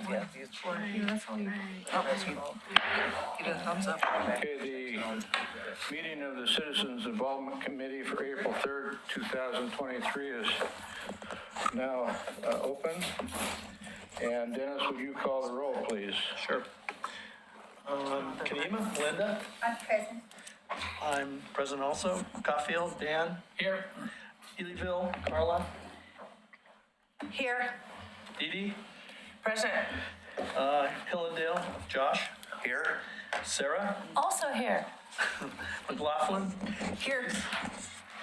Yeah, these four. That's all you. Give it a thumbs up. Okay, the meeting of the Citizens Involvement Committee for April 3rd, 2023 is now open. And Dennis, would you call the roll, please? Sure. Kanema, Linda? I'm present. I'm present also. Caulfield, Dan? Here. Healyville, Carla? Here. Dee Dee? Present. Hillendale, Josh? Here. Sarah? Also here. McLaughlin? Here.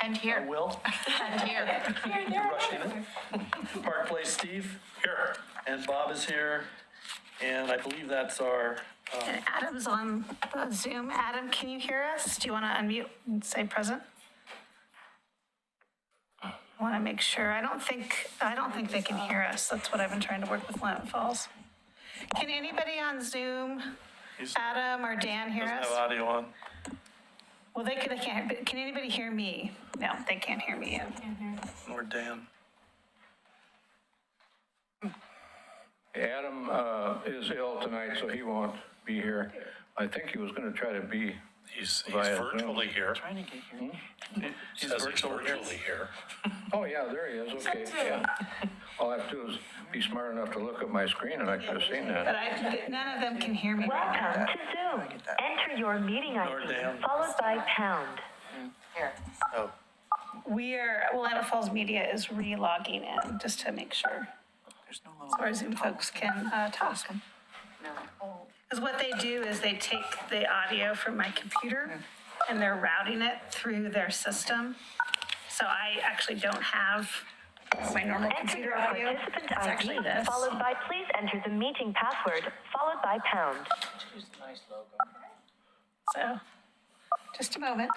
And here. Will? And here. Rushing it. Park Place, Steve? Here. And Bob is here. And I believe that's our, And Adam's on Zoom. Adam, can you hear us? Do you want to unmute and say present? I want to make sure. I don't think they can hear us. That's what I've been trying to work with Willamette Falls. Can anybody on Zoom, Adam or Dan, hear doesn't us? have audio on. Well, they can't. But can anybody hear me? No, they can't hear me. Or Dan. Adam is ill tonight, so he won't be here. I think he was going to try to be He's via virtually Zoom. here. Trying to get here. He's Says he's virtually here. virtually here. Oh, yeah, there he is. Okay, yeah. All I have to do is be smart enough to look at my screen, and I could have seen But that. none of them can hear me right now. Welcome to Zoom. Enter your meeting Nor ID Dan. followed by pound. Here. Oh, Willamette Falls Media is re-logging in just to make sure. There's no little. So our Zoom folks can talk. No. Because what they do is they take the audio from my computer and they're routing it through their system. So I actually don't have my normal Enter computer your audio. participant It's actually ID this. followed by please enter the meeting password followed by pound. Choose a nice logo. So, just a moment.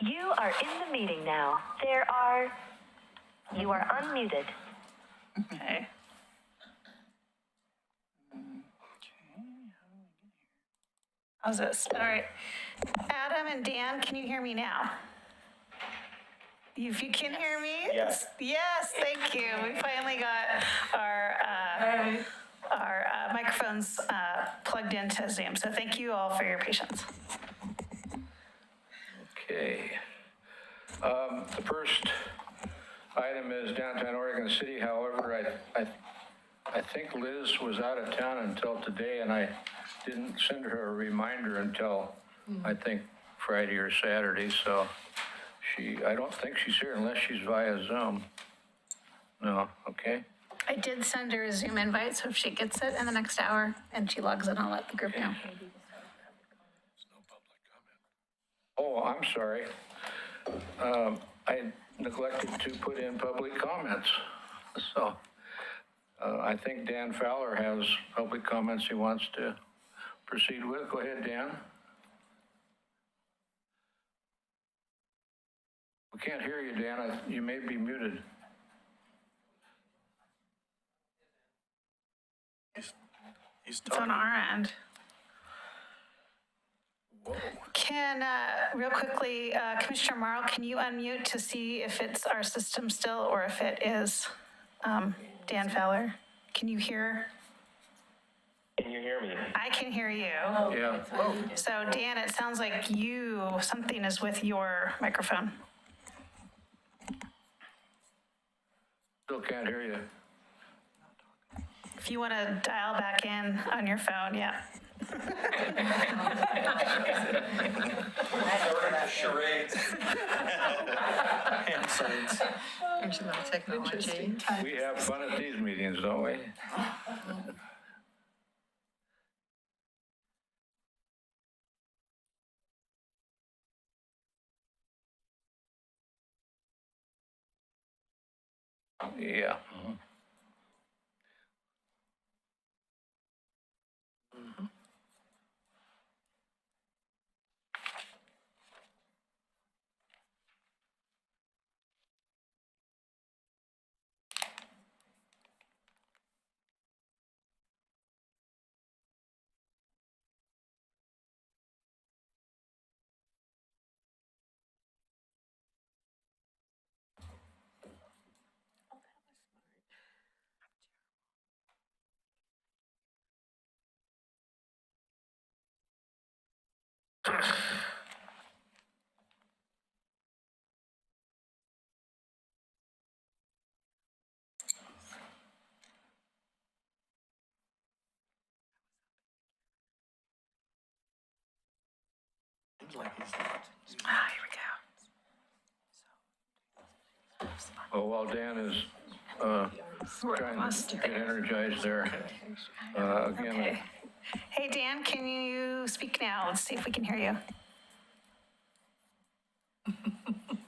You are in the meeting now. You are unmuted. Okay. How's this? All right. Adam and Dan, can you hear me now? If you can hear me? Yes. Yes, thank you. We finally got our microphones plugged into Zoom. So thank you all for your patience. Okay. The first item is downtown Oregon City. However, I think Liz was out of town until today, and I didn't send her a reminder until, I think, Friday or Saturday, so I don't think she's here unless she's via Zoom. No, okay. I did send her a Zoom invite, so if she gets it in the next hour and she logs in, I'll let the group know. Oh, I'm sorry. I neglected to put in public comments. So I think Dan Fowler has public comments he wants to proceed with. Go ahead, Dan. We can't hear you, Dan. You may be muted. he's It's talking. on our end. Can, real quickly, Commissioner Morrow, can you unmute to see if it's our system still or if it is Dan Fowler? Can you hear? Can you hear me? I can hear you. Yeah. So Dan, it sounds like something is with your microphone. Still can't hear you. If you want to dial back in on your phone, yeah. Charades. Hand signs. Technology. We have fun at these meetings, don't we? Yeah. Here we Oh, while Dan is go. trying to get energized there, again, Okay. Hey, Dan, can you speak now? Let's see if we can hear you.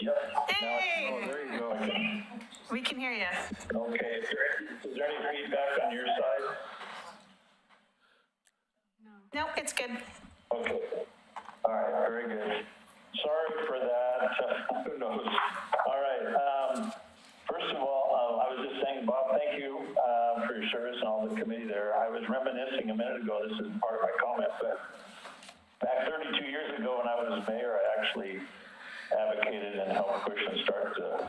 Yep. oh, Hey, there you go. we can hear you. Okay, is there any feedback on your side? Nope, it's good. Okay. All right, very good. Sorry for that. Who knows? All right. First of all, I was just saying, Bob, thank you for your service and all the committee there. I was reminiscing a minute ago, this is part of my comment, but back 32 years ago when I was mayor, I actually advocated and helped push and start the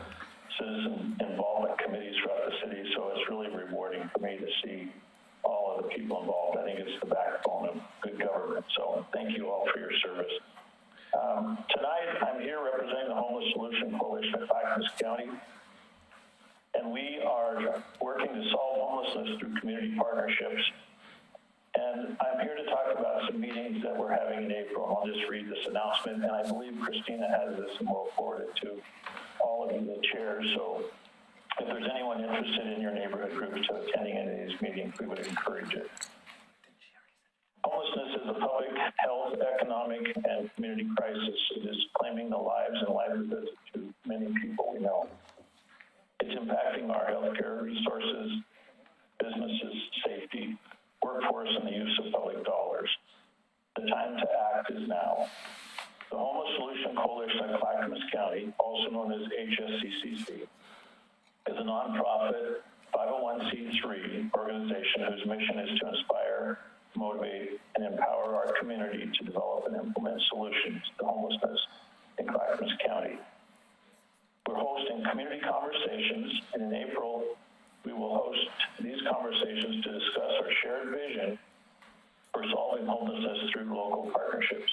citizen involvement committees throughout the city. So it's really rewarding for me to see all of the people involved. I think it's the backbone of good government. So thank you all for your service. Tonight, I'm here representing the Homeless Solution Coalition of Clackamas County. And we are working to solve homelessness through community partnerships. And I'm here to talk about some meetings that we're having in April. I'll just read this announcement, and I believe Christina has this, and we'll forward it to all of you, the chairs. So if there's anyone interested in your neighborhood groups to attending any of these meetings, we would encourage it. Homelessness is a public health, economic, and community crisis. It is claiming the lives and livelihoods to many people we know. It's impacting our healthcare resources, businesses, safety, workforce, and the use of public dollars. The time to act is now. The Homeless Solution Coalition of Clackamas County, also known as HSCCC, is a nonprofit 501c3 organization whose mission is to inspire, motivate, and empower our community to develop and implement solutions to homelessness in Clackamas County. We're hosting community conversations, and in April, we will host these conversations to discuss our shared vision for solving homelessness through local partnerships.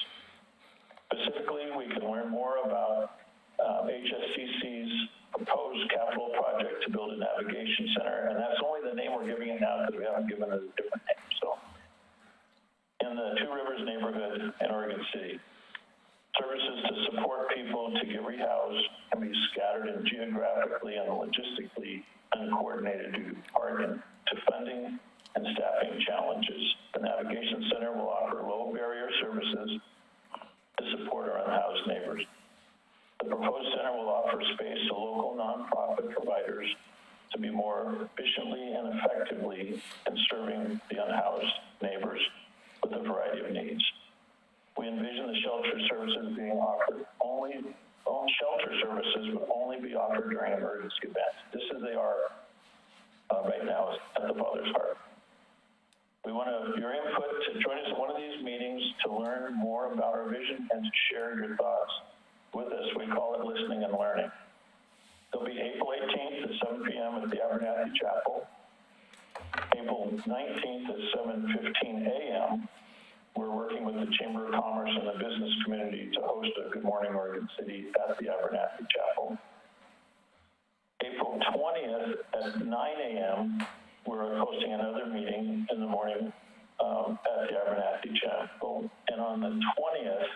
Specifically, we can learn more about HSCC's proposed capital project to build a navigation center, and that's only the name we're giving it now because we haven't given it a different name. So, in the Two Rivers neighborhood in Oregon City, services to support people to get rehoused can be scattered in geographically and logistically uncoordinated due to funding and staffing challenges. The Navigation Center will offer low barrier services to support our unhoused neighbors. The proposed center will offer space to local nonprofit providers to be more efficiently and effectively in serving the unhoused neighbors with a variety of needs. We envision the shelter services being offered shelter services would only be offered during emergency events. Just as they are right now at the Father's Heart. We want your input to join us at one of these meetings to learn more about our vision and to share your thoughts with us. We call it listening and learning. It'll be April 18th at 7 p.m. at the Abernathy Chapel. April 19th at 7:15 a.m. We're working with the Chamber of Commerce and the business community to host a Good Morning Oregon City at the Abernathy Chapel. April 20th at 9 a.m., we're hosting another meeting in the morning at the Abernathy Chapel. And on the 20th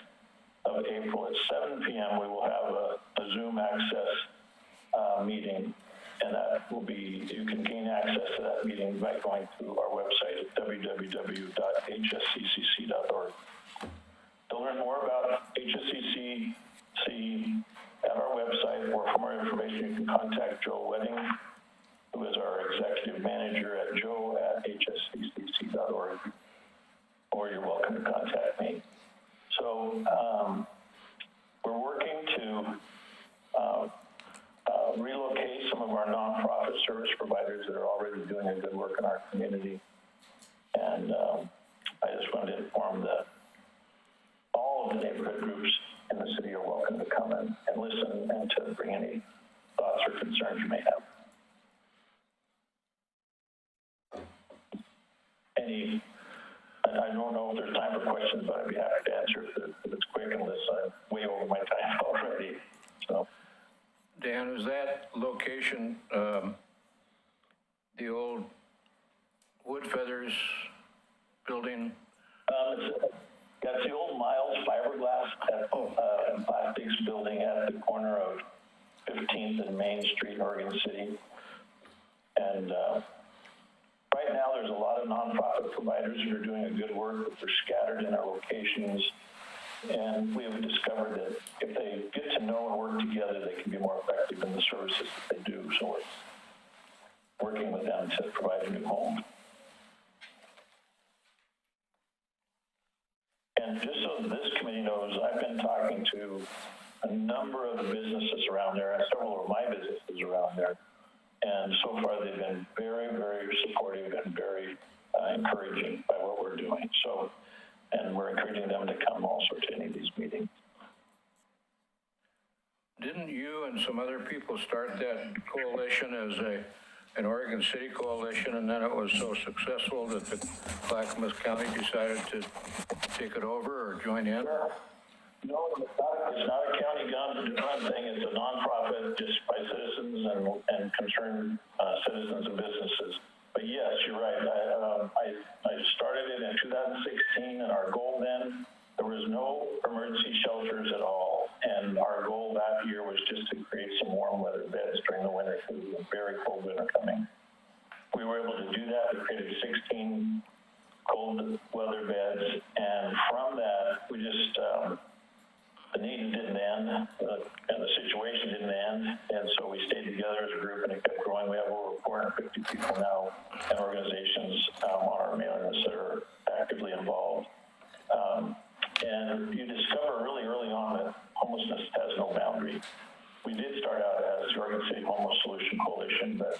of April at 7 p.m., we will have a Zoom access meeting. And that will be, you can gain access to that meeting by going to our website at www.hsccc.org. To learn more about HSCCC at our website, or for more information, you can contact Joe Wedding, who is our executive manager at joe@hsccc.org, or you're welcome to contact me. So we're working to relocate some of our nonprofit service providers that are already doing a good work in our community. And I just wanted to inform that all of the neighborhood groups in the city are welcome to come in and listen and to bring any thoughts or concerns you may have. I don't know if there's time for questions, but I'd be happy to answer if it's quick, unless I'm way over my time already. So. Dan, is that location the old Wood Feathers building? Yeah, it's the old Miles fiberglass and plastics building at the corner of 15th and Main Street in Oregon City. And right now, there's a lot of nonprofit providers who are doing a good work, but they're scattered in our locations. And we have discovered that if they get to know and work together, they can be more effective in the services that they do. So we're working with them to provide a new home. And just so this committee knows, I've been talking to a number of the businesses around there, and several of my businesses around there. And so far, they've been very, very supportive and very encouraging by what we're doing. So, and we're encouraging them to come also to any of these meetings. Didn't you and some other people start that coalition as an Oregon City coalition, and then it was so successful that the Clackamas County decided to take it over or join in? No, it's not a county-run thing. It's a nonprofit just by citizens and concerned citizens and businesses. But yes, you're right. I started it in 2016, and our goal then, there was no emergency shelters at all. And our goal that year was just to create some warm weather beds during the winter because it was a very cold winter coming. We were able to do that. We created 16 cold weather beds. And from that, we just, the need didn't end, and the situation didn't end, and so we stayed together as a group, and it kept growing. We have over 450 people now and organizations on our mailing list that are actively involved. And you discover really early on that homelessness has no boundary. We did start out as the Oregon City Homeless Solution Coalition, but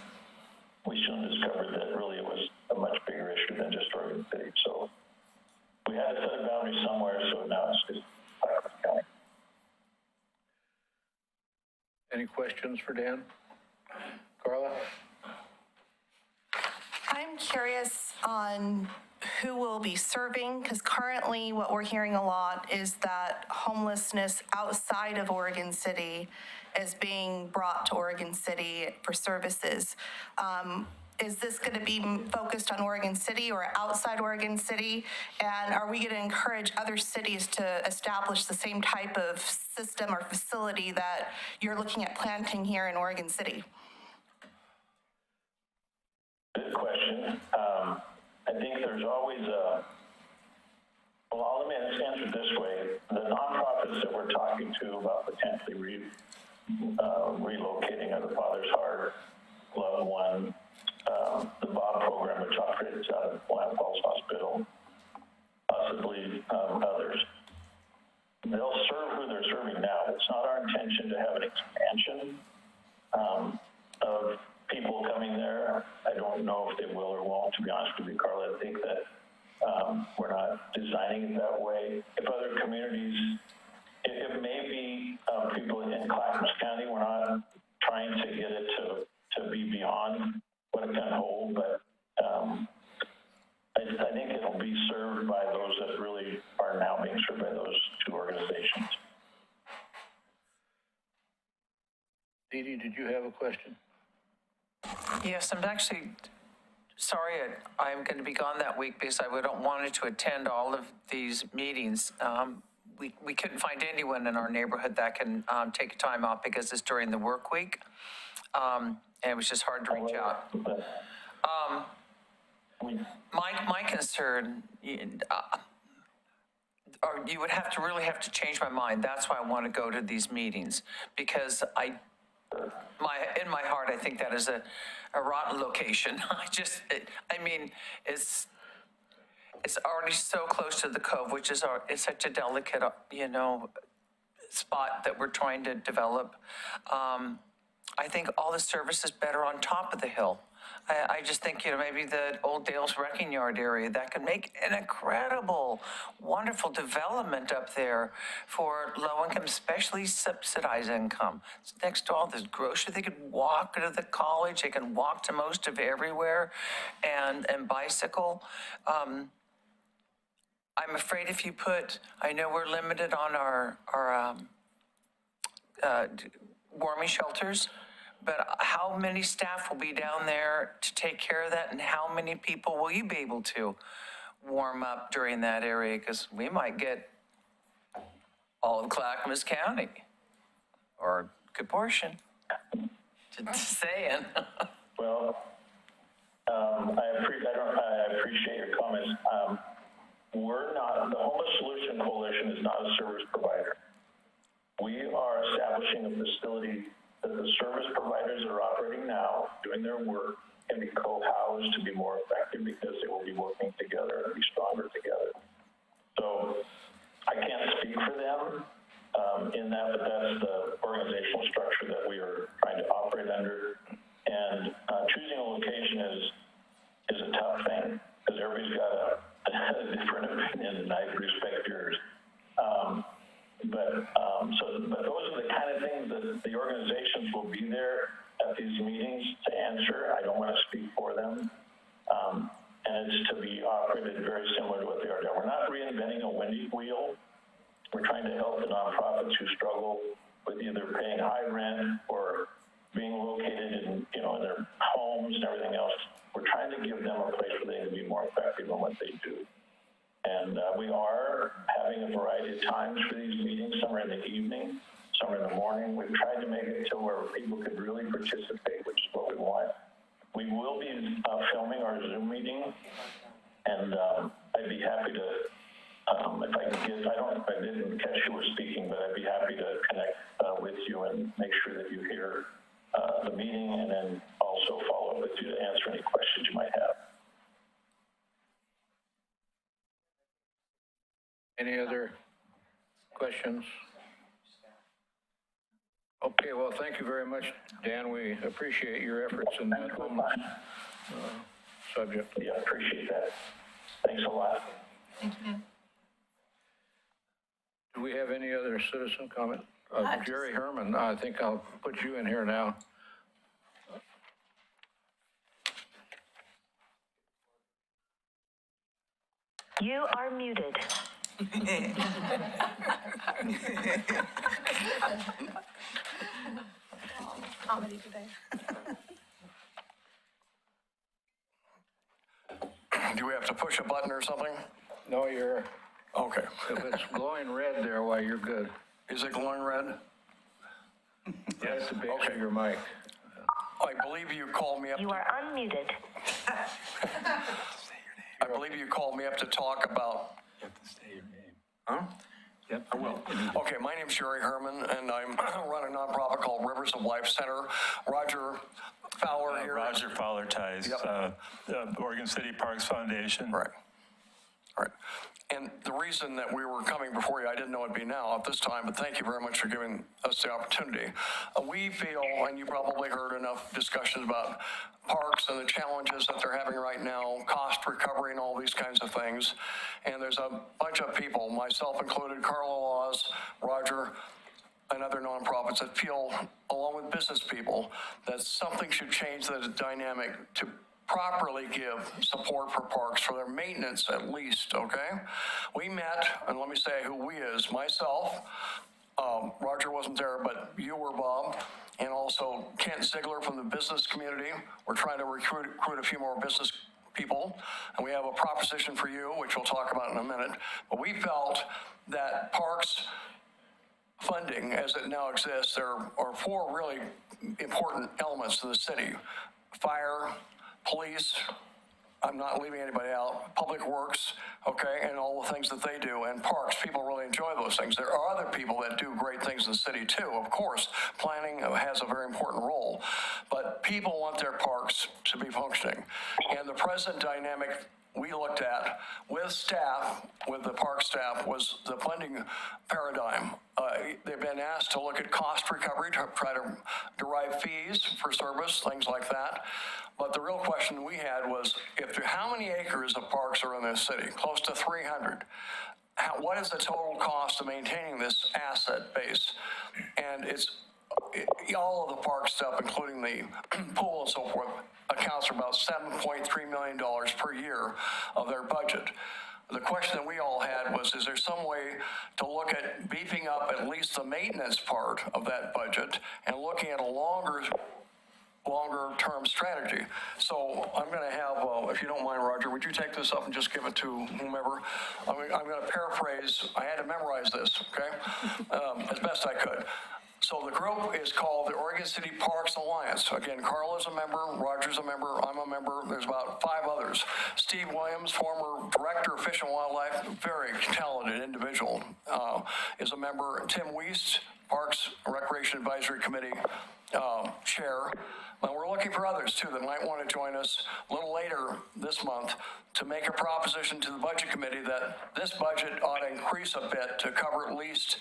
we soon discovered that really it was a much bigger issue than just Oregon City. So we had to set a boundary somewhere, so now it's just Clackamas County. Any questions for Dan? Carla? I'm curious on who will be serving, because currently what we're hearing a lot is that homelessness outside of Oregon City is being brought to Oregon City for services. Is this going to be focused on Oregon City or outside Oregon City? And are we going to encourage other cities to establish the same type of system or facility that you're looking at planting here in Oregon City? Good question. I think there's always well, let me answer it this way. The nonprofits that we're talking to about potentially relocating are the Father's Heart, Love One, the Bob program, which operates out of William Falls Hospital, possibly others. They'll serve who they're serving now. It's not our intention to have an expansion of people coming there. I don't know if they will or won't, to be honest with you, Carla. I think that we're not designing it that way. If other communities, it may be people in Clackamas County. We're not trying to get it to be beyond what it can hold, but I think it'll be served by those that really are now being served by those two organizations. Dee Dee, did you have a question? Yes, I'm actually sorry I'm going to be gone that week because I wanted to attend all of these meetings. We couldn't find anyone in our neighborhood that can take time off because it's during the work week. And it was just hard to reach out. My concern, or you would really have to change my mind. That's why I want to go to these meetings, because in my heart, I think that is a rotten location. It's already so close to the Cove, which is it's such a delicate, spot that we're trying to develop. I think all the service is better on top of the hill. I just think, maybe the Old Dales Wrecking Yard area, that could make an incredible, wonderful development up there for low income, especially subsidized income. It's next to all this grocery. They could walk to the college. They can walk to most of everywhere and bicycle. I'm afraid if you I know we're limited on our warming shelters, but how many staff will be down there to take care of that, and how many people will you be able to? warm up during that area, because we might get all of Clackamas County, or a good portion. Just saying. Well, I appreciate your comments. The Homeless Solution Coalition is not a service provider. We are establishing a facility that the service providers are operating now, doing their work, can be co-housed to be more effective because they will be working together and be stronger together. So I can't speak for them in that, but that's the organizational structure that we are trying to operate under. And choosing a location is a tough thing because everybody's got a different opinion, and I respect yours. But those are the kind of things that the organizations will be there at these meetings to answer. I don't want to speak for them. And it's to be operated very similar to what they are now. We're not reinventing a wheel. We're trying to help the nonprofits who struggle with either paying high rent or being located in their homes and everything else. We're trying to give them a place where they can be more effective in what they do. And we are having a variety of times for these meetings. Some are in the evening, some are in the morning. We've tried to make it to where people could really participate, which is what we want. We will be filming our Zoom meeting, and I'd be happy to, if I can get, I didn't catch who was speaking, but I'd be happy to connect with you and make sure that you hear the meeting, and then also follow up with you to answer any questions you might have. Any other questions? Okay, well, thank you very much, Dan. We appreciate your efforts in that homeless subject. Yeah, I appreciate that. Thanks a lot. Thank you. Do we have any other citizen comment? Jerry Herman, I think I'll put you in here now. You are muted. Comedy today. Do we have to push a button or something? No, you're, Okay. if it's glowing red there, why, you're good. Is it glowing red? That's the base Okay. of your mic. I believe you called me up. You are unmuted. I believe you called me up to talk about. You have to say your name. Huh? Yep. I will. Okay, my name's Jerry Herman, and I run a nonprofit called Rivers of Life Center. Roger Fowler here. Roger Fowler ties, Yep. Oregon City Parks Foundation. Right. All right. And the reason that we were coming before you, I didn't know it'd be now at this time, but thank you very much for giving us the opportunity. We feel, and you probably heard enough discussions about parks and the challenges that they're having right now, cost recovery and all these kinds of things. And there's a bunch of people, myself included, Carla Laws, Roger, and other nonprofits that feel, along with business people, that something should change the dynamic to properly give support for parks, for their maintenance at least, okay? We met, and let me say who we is, myself, Roger wasn't there, but you were, Bob, and also Kent Ziegler from the business community. We're trying to recruit a few more business people, and we have a proposition for you, which we'll talk about in a minute. But we felt that parks funding, as it now exists, there are four really important elements to the city: fire, police, I'm not leaving anybody out, public works, okay, and all the things that they do, and parks. People really enjoy those things. There are other people that do great things in the city too, of course. Planning has a very important role, but people want their parks to be functioning. And the present dynamic we looked at with staff, with the park staff, was the funding paradigm. They've been asked to look at cost recovery, to try to derive fees for service, things like that. But the real question we had was, how many acres of parks are in this city? Close to 300. What is the total cost of maintaining this asset base? And all of the park stuff, including the pool and so forth, accounts for about $7.3 million per year of their budget. The question that we all had was, is there some way to look at beefing up at least the maintenance part of that budget and looking at a longer longer-term strategy. So I'm going to have, if you don't mind, Roger, would you take this up and just give it to whomever? I'm going to paraphrase. I had to memorize this, okay, as best I could. So the group is called the Oregon City Parks Alliance. Again, Carl is a member, Roger's a member, I'm a member, there's about 5 others. Steve Williams, former Director of Fish and Wildlife, very talented individual, is a member. Tim Wiest, Parks and Recreation Advisory Committee Chair. And we're looking for others too that might want to join us a little later this month to make a proposition to the Budget Committee that this budget ought to increase a bit to cover at least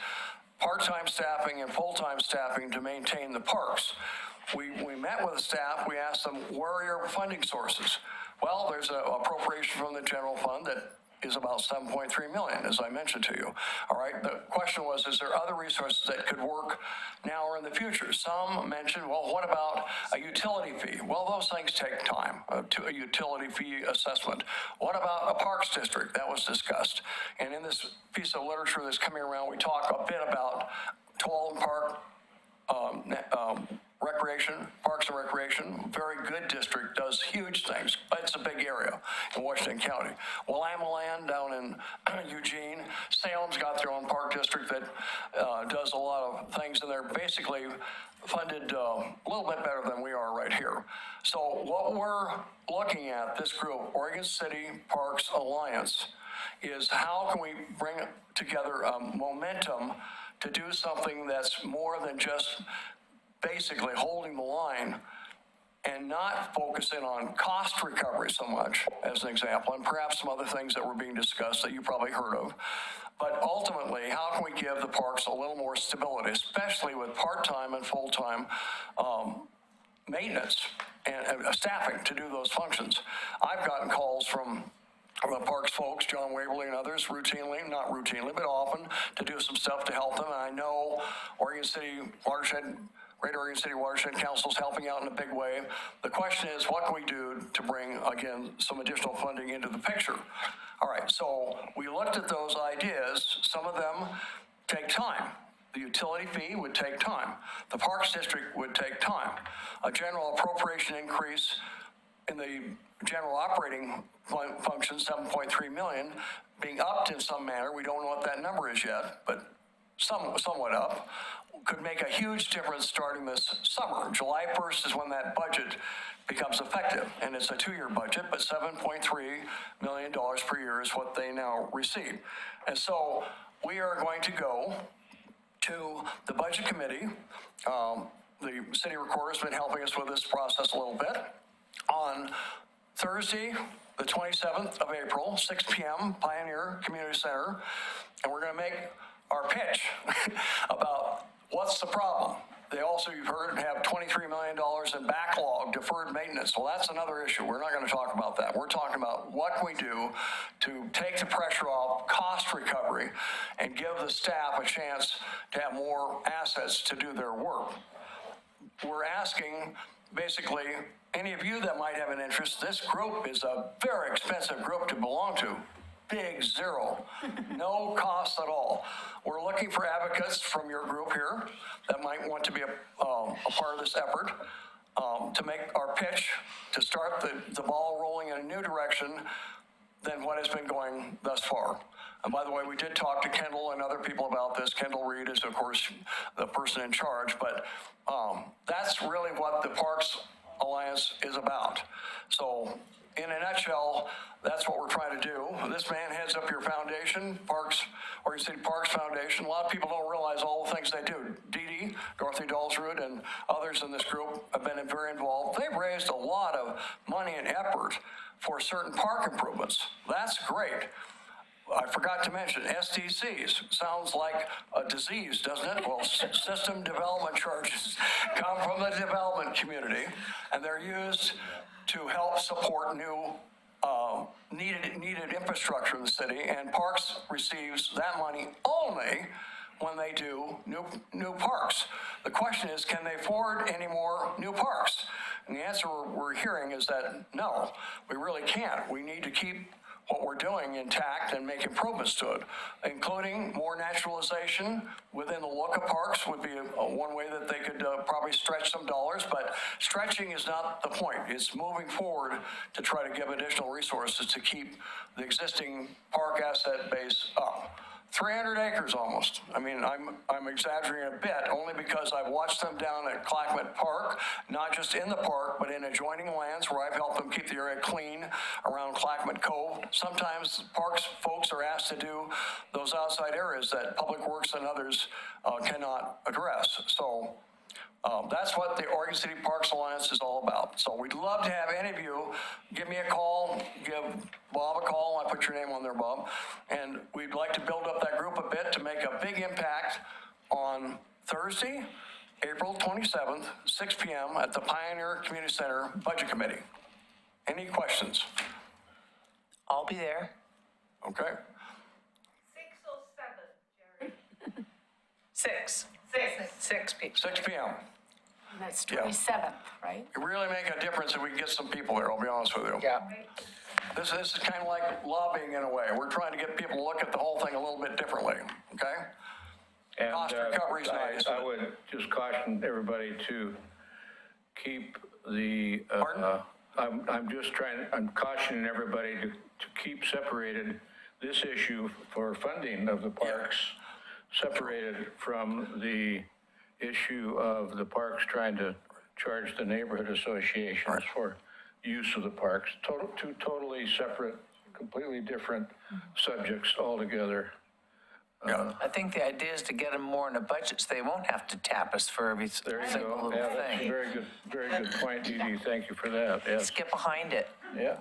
part-time staffing and full-time staffing to maintain the parks. We met with the staff, we asked them, where are your funding sources? Well, there's an appropriation from the general fund that is about $7.3 million, as I mentioned to you. All right, the question was, is there other resources that could work now or in the future? Some mentioned, well, what about a utility fee? Well, those things take time, to a utility fee assessment. What about a parks district? That was discussed. And in this piece of literature that's coming around, we talk a bit about Tualatin Park, recreation, Parks and Recreation, very good district, does huge things. It's a big area in Washington County. Willamette down in Eugene, Salem's got their own park district that does a lot of things, and they're basically funded a little bit better than we are right here. So what we're looking at, this group, Oregon City Parks Alliance, is how can we bring together momentum to do something that's more than just basically holding the line and not focusing on cost recovery so much, as an example, and perhaps some other things that were being discussed that you probably heard of. But ultimately, how can we give the parks a little more stability, especially with part-time and full-time maintenance and staffing to do those functions? I've gotten calls from the parks folks, John Waverly and others, routinely, not routinely, but often, to do some stuff to help them. And I know Oregon City Watershed, Great Oregon City Watershed Council is helping out in a big way. The question is, what can we do to bring, again, some additional funding into the picture? All right, so we looked at those ideas. Some of them take time. The utility fee would take time. The Parks District would take time. A general appropriation increase in the general operating function, $7.3 million, being upped in some manner. We don't know what that number is yet, but somewhat up, could make a huge difference starting this summer. July 1st is when that budget becomes effective, and it's a 2-year budget, but $7.3 million per year is what they now receive. And so we are going to go to the Budget Committee. The city recorder's been helping us with this process a little bit. On Thursday, the 27th of April, 6 p.m., Pioneer Community Center, and we're going to make our pitch about what's the problem. They also, you've heard, have $23 million in backlog, deferred maintenance. Well, that's another issue. We're not going to talk about that. We're talking about what can we do to take the pressure off cost recovery and give the staff a chance to have more assets to do their work. We're asking, basically, any of you that might have an interest, this group is a very expensive group to belong to. Big zero, no cost at all. We're looking for advocates from your group here that might want to be a part of this effort to make our pitch, to start the ball rolling in a new direction than what has been going thus far. And by the way, we did talk to Kendall and other people about this. Kendall Reid is, of course, the person in charge, but that's really what the Parks Alliance is about. So in a nutshell, that's what we're trying to do. This man heads up your foundation, Oregon City Parks Foundation. A lot of people don't realize all the things they do. Dee, Dorothy Dalsrud, and others in this group have been very involved. They've raised a lot of money and effort for certain park improvements. That's great. I forgot to mention SDCs. Sounds like a disease, doesn't it? Well, system development charges come from the development community, and they're used to help support new needed infrastructure in the city, and Parks receives that money only when they do new parks. The question is, can they afford any more new parks? And the answer we're hearing is that no, we really can't. We need to keep what we're doing intact and make improvements to it, including more naturalization within the look of parks would be one way that they could probably stretch some dollars, but stretching is not the point. It's moving forward to try to give additional resources to keep the existing park asset base up. 300 acres almost. I mean, I'm exaggerating a bit only because I've watched them down at Clackamas Park, not just in the park, but in adjoining lands where I've helped them keep the area clean around Clackamas Cove. Sometimes parks folks are asked to do those outside areas that Public Works and others cannot address. So that's what the Oregon City Parks Alliance is all about. So we'd love to have any of you give me a call, give Bob a call. I put your name on there, Bob. And we'd like to build up that group a bit to make a big impact on Thursday, April 27th, 6 p.m. at the Pioneer Community Center Budget Committee. Any questions? I'll be there. Okay. 6:07, Jerry. 6 people. 6 p.m. That's Yeah. 27th, right? It really make a difference if we can get some people there, I'll be honest with you. Yeah. This is kind of like lobbying in a way. We're trying to get people to look at the whole thing a little bit differently, okay? And Cost recovery's nice. I would just caution everybody to keep the, Pardon? I'm cautioning everybody to keep separated this issue for funding of the parks, separated from the issue of the parks trying to charge the neighborhood associations for use of the parks. Two totally separate, completely different subjects altogether. I think the idea is to get them more in a budget so they won't have to tap us for every There you single go. little Yeah, that's a thing. very good point, Dee Dee. Thank you for that. Yes. Get behind it. Yeah,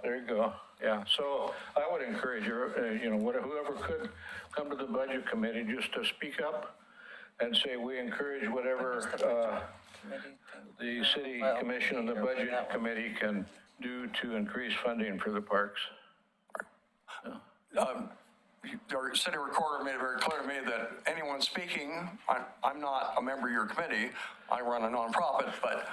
there you go. Yeah, so I would encourage whoever could come to the budget committee just to speak up and say we encourage whatever the city commission and the budget committee can do to increase funding for the parks. Our city recorder made it very clear to me that anyone speaking, I'm not a member of your committee, I run a nonprofit, but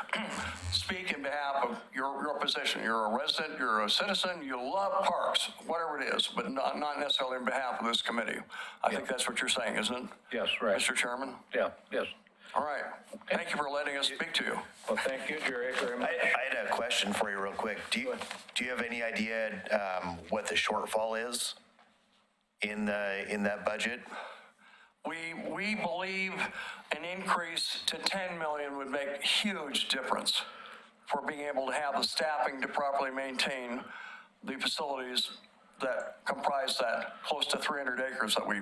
speak in behalf of your position. You're a resident, you're a citizen, you love parks, whatever it is, but not necessarily on behalf of this committee. I think that's what you're saying, isn't it? Yes, right. Mr. Chairman? Yeah, yes. All right. Thank you for letting us speak to you. Well, thank you, Jerry, very much. I had a question for you real quick. Do you have any idea what the shortfall is in that budget? We believe an increase to 10 million would make a huge difference for being able to have the staffing to properly maintain the facilities that comprise that close to 300 acres that we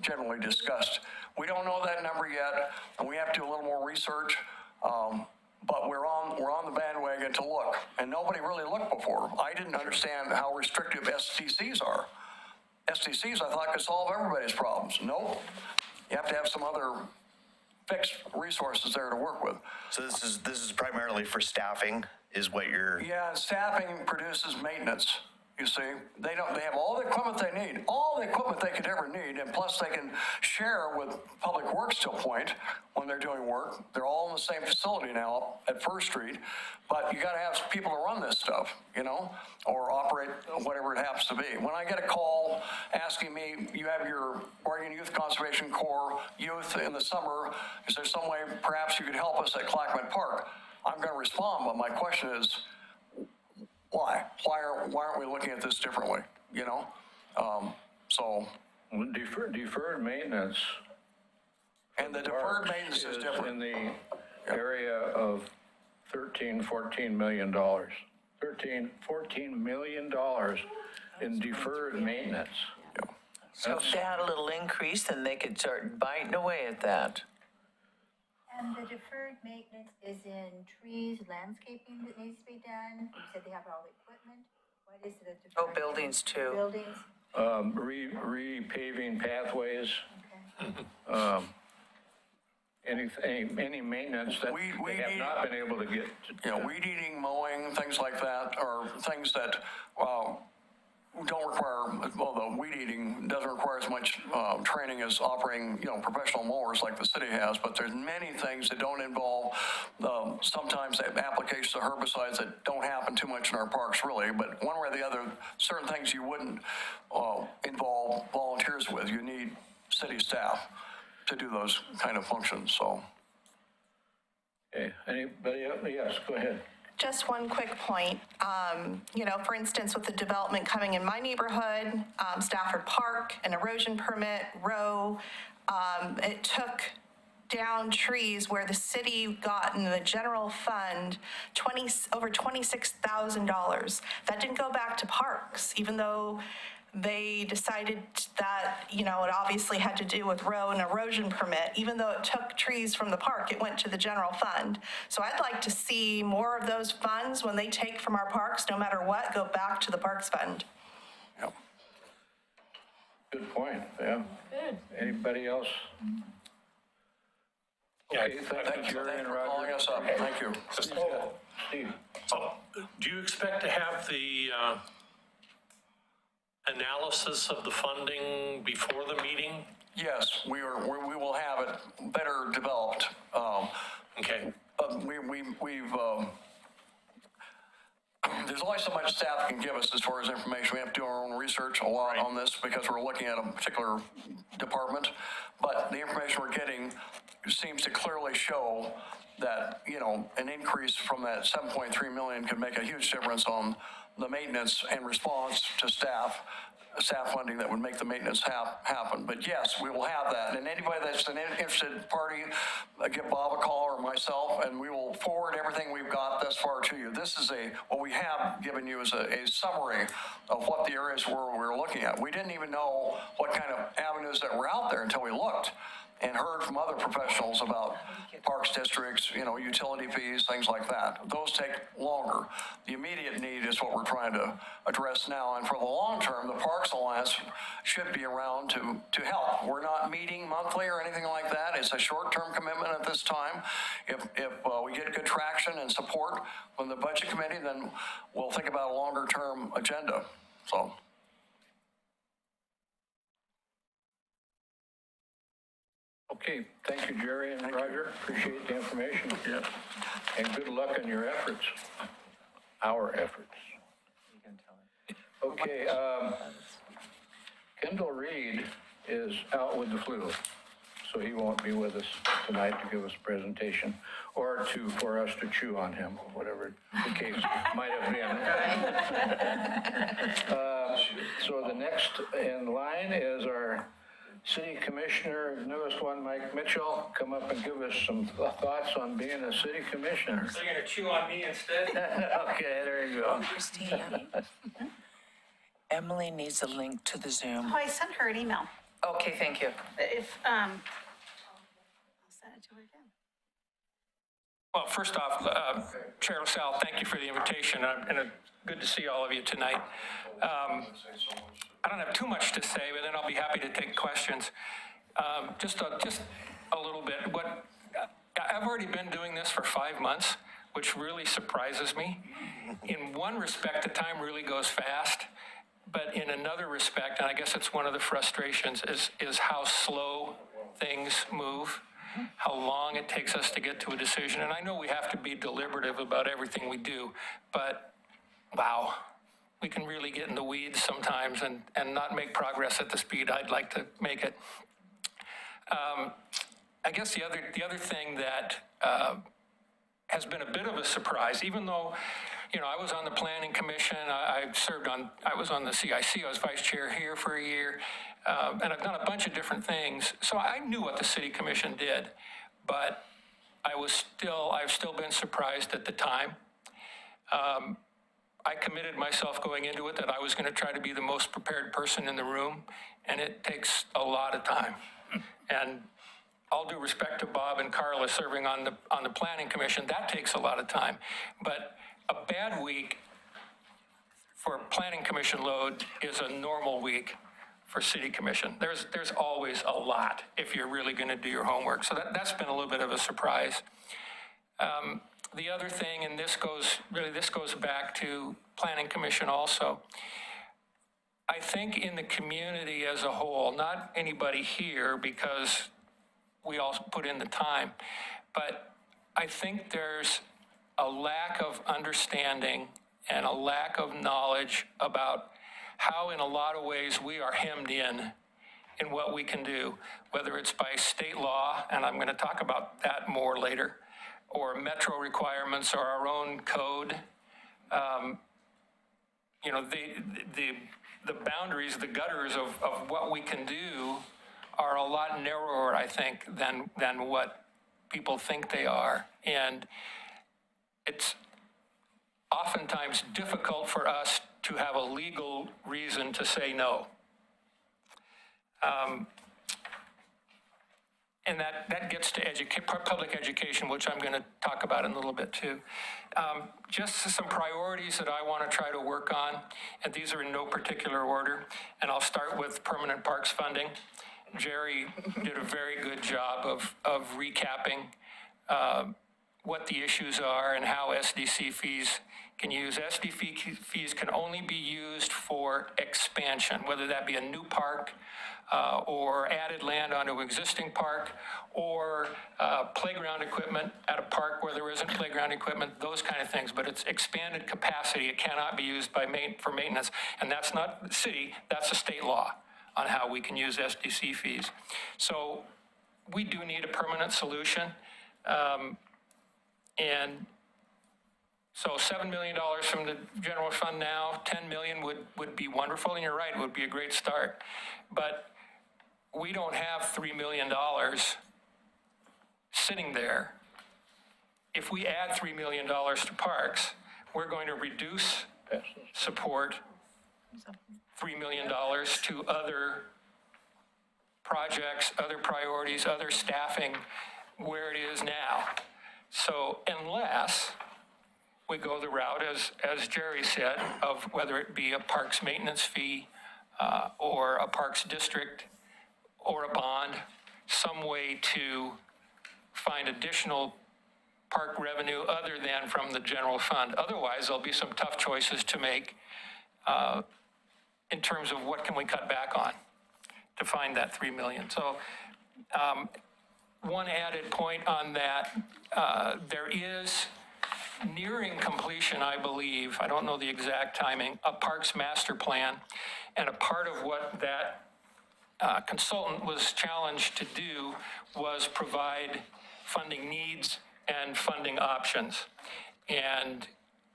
generally discussed. We don't know that number yet, and we have to do a little more research. But we're on the bandwagon to look, and nobody really looked before. I didn't understand how restrictive STCs are. STCs, I thought, could solve everybody's problems. Nope. You have to have some other fixed resources there to work with. So this is primarily for staffing, is what you're. Yeah, and staffing produces maintenance. You see, they have all the equipment they need, all the equipment they could ever need, and plus they can share with Public Works to a point when they're doing work. They're all in the same facility now at First Street, but you got to have people to run this stuff, or operate whatever it happens to be. When I get a call asking me, you have your Oregon Youth Conservation Corps youth in the summer, is there some way perhaps you could help us at Clackamas Park? I'm going to respond, but my question is, why? Why aren't we looking at this differently? So. Deferred maintenance. And the deferred maintenance is different. In the area of $14 million. $14 million in deferred maintenance. So if they had a little increase, then they could start biting away at that. And the deferred maintenance is in trees, landscaping that needs to be done. You said they have all the equipment. What is it? Oh, buildings too. Buildings, Repaving pathways. okay. Any maintenance that We they have need- not been able to get. Weed eating, mowing, things like that, are things that, don't require, well, the weed eating doesn't require as much training as operating, professional mowers like the city has, but there's many things that don't involve, sometimes applications of herbicides that don't happen too much in our parks really, but one way or the other, certain things you wouldn't involve volunteers with. You need city staff to do those kind of functions, so. Okay, anybody else? Yes, go ahead. Just one quick point. For instance, with the development coming in my neighborhood, Stafford Park, an erosion permit, row, it took down trees where the city got in the general fund over $26,000. That didn't go back to parks, even though they decided that, it obviously had to do with row and erosion permit. Even though it took trees from the park, it went to the general fund. So I'd like to see more of those funds when they take from our parks, no matter what, go back to the parks fund. Yep. Good point, yeah. Good. Anybody else? Okay, thank you, Jerry and Roger. Calling us up, thank you. Steve. Do you expect to have the analysis of the funding before the meeting? Yes, we will have it better developed. Okay. There's only so much staff can give us as far as information. We have to do our own research a lot on this because we're looking at a particular department. But the information we're getting seems to clearly show that, an increase from that 7.3 million could make a huge difference on the maintenance and response to staff funding that would make the maintenance happen. But yes, we will have that. And anybody that's an interested party, give Bob a call or myself, and we will forward everything we've got thus far to you. This is what we have given you is a summary of what the areas were we were looking at. We didn't even know what kind of avenues that were out there until we looked and heard from other professionals about parks districts, utility fees, things like that. Those take longer. The immediate need is what we're trying to address now. And for the long term, the Parks Alliance should be around to help. We're not meeting monthly or anything like that. It's a short-term commitment at this time. If we get good traction and support from the budget committee, then we'll think about a longer-term agenda. So. Okay, thank you, Jerry and Roger. Appreciate the information. Yeah. And good luck in your efforts. Our efforts. Okay, Kendall Reid is out with the flu, so he won't be with us tonight to give us a presentation or for us to chew on him, whatever the case might have been. So the next in line is our City Commissioner, newest one, Mike Mitchell. Come up and give us some thoughts on being a city commissioner. So you're gonna chew on me instead? Okay, there you go. Emily needs a link to the Zoom. Oh, I sent her an email. Okay, thank you. I'll send it to her again. Well, first off, Chair LaSalle, thank you for the invitation, and good to see all of you tonight. I don't have too much to say, but then I'll be happy to take questions. Just a little bit. I've already been doing this for 5 months, which really surprises me. In one respect, the time really goes fast, but in another respect, and I guess it's one of the frustrations, is how slow things move, how long it takes us to get to a decision. And I know we have to be deliberative about everything we do, but wow, we can really get in the weeds sometimes and not make progress at the speed I'd like to make it. I guess the other thing that has been a bit of a surprise, even though, I was on the Planning Commission, I was on the CIC, I was vice chair here for a year, and I've done a bunch of different things. So I knew what the City Commission did, but I've still been surprised at the time. I committed myself going into it that I was going to try to be the most prepared person in the room, and it takes a lot of time. And all due respect to Bob and Carla serving on the Planning Commission, that takes a lot of time. But a bad week for Planning Commission load is a normal week for City Commission. There's always a lot if you're really going to do your homework. So that's been a little bit of a surprise. The other thing, and this goes back to Planning Commission also, I think in the community as a whole, not anybody here because we all put in the time, but I think there's a lack of understanding and a lack of knowledge about how in a lot of ways we are hemmed in what we can do, whether it's by state law, and I'm going to talk about that more later, or metro requirements or our own code. You know, the boundaries, the gutters of what we can do are a lot narrower, I think, than what people think they are. And it's oftentimes difficult for us to have a legal reason to say no. And that gets to public education, which I'm going to talk about in a little bit too. Just some priorities that I want to try to work on, and these are in no particular order. And I'll start with permanent parks funding. Jerry did a very good job of recapping what the issues are and how SDC fees can use. SDC fees can only be used for expansion, whether that be a new park or added land onto an existing park, or playground equipment at a park where there isn't playground equipment, those kind of things. But it's expanded capacity. It cannot be used for maintenance. And that's not the city, that's a state law on how we can use SDC fees. So we do need a permanent solution. And so $7 million from the general fund now, $10 million would be wonderful, and you're right, it would be a great start. But we don't have $3 million sitting there. If we add $3 million to parks, we're going to reduce support $3 million to other projects, other priorities, other staffing where it is now. So unless we go the route, as Jerry said, of whether it be a parks maintenance fee or a parks district or a bond, some way to find additional park revenue other than from the general fund. Otherwise, there'll be some tough choices to make in terms of what can we cut back on to find that $3 million. So one added point on that, there is nearing completion, I believe, I don't know the exact timing, a parks master plan. And a part of what that consultant was challenged to do was provide funding needs and funding options. And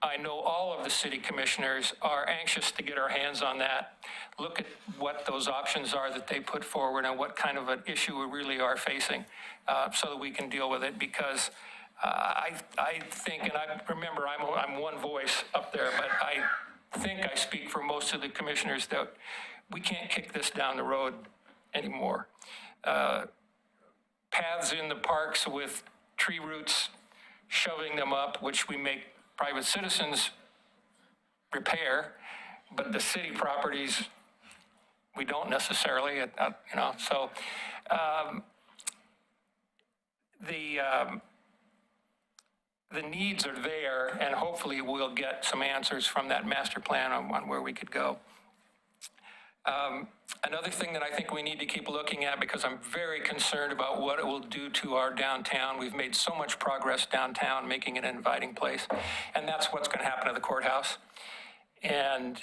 I know all of the city commissioners are anxious to get our hands on that, look at what those options are that they put forward and what kind of an issue we really are facing so that we can deal with it. Because I think, and I remember I'm one voice up there, but I think I speak for most of the commissioners that we can't kick this down the road anymore. Paths in the parks with tree roots, shoving them up, which we make private citizens repair, but the city properties, we don't necessarily, you know, so the needs are there, and hopefully we'll get some answers from that master plan on where we could go. Another thing that I think we need to keep looking at, because I'm very concerned about what it will do to our downtown. We've made so much progress downtown, making it an inviting place, and that's what's going to happen to the courthouse. And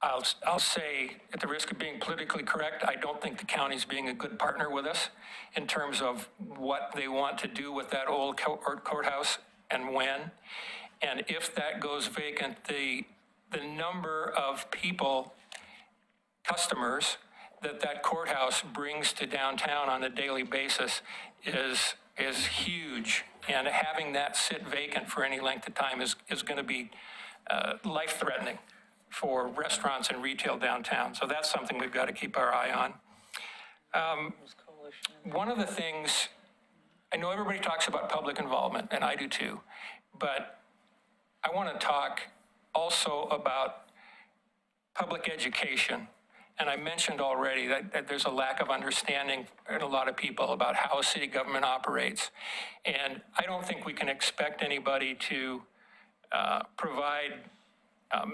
I'll say, at the risk of being politically correct, I don't think the county's being a good partner with us in terms of what they want to do with that old courthouse and when. And if that goes vacant, the number of people, customers, that courthouse brings to downtown on a daily basis is huge. And having that sit vacant for any length of time is going to be life-threatening for restaurants and retail downtown. So that's something we've got to keep our eye on. One of the things, I know everybody talks about public involvement, and I do too, but I want to talk also about public education. And I mentioned already that there's a lack of understanding in a lot of people about how city government operates. And I don't think we can expect anybody to provide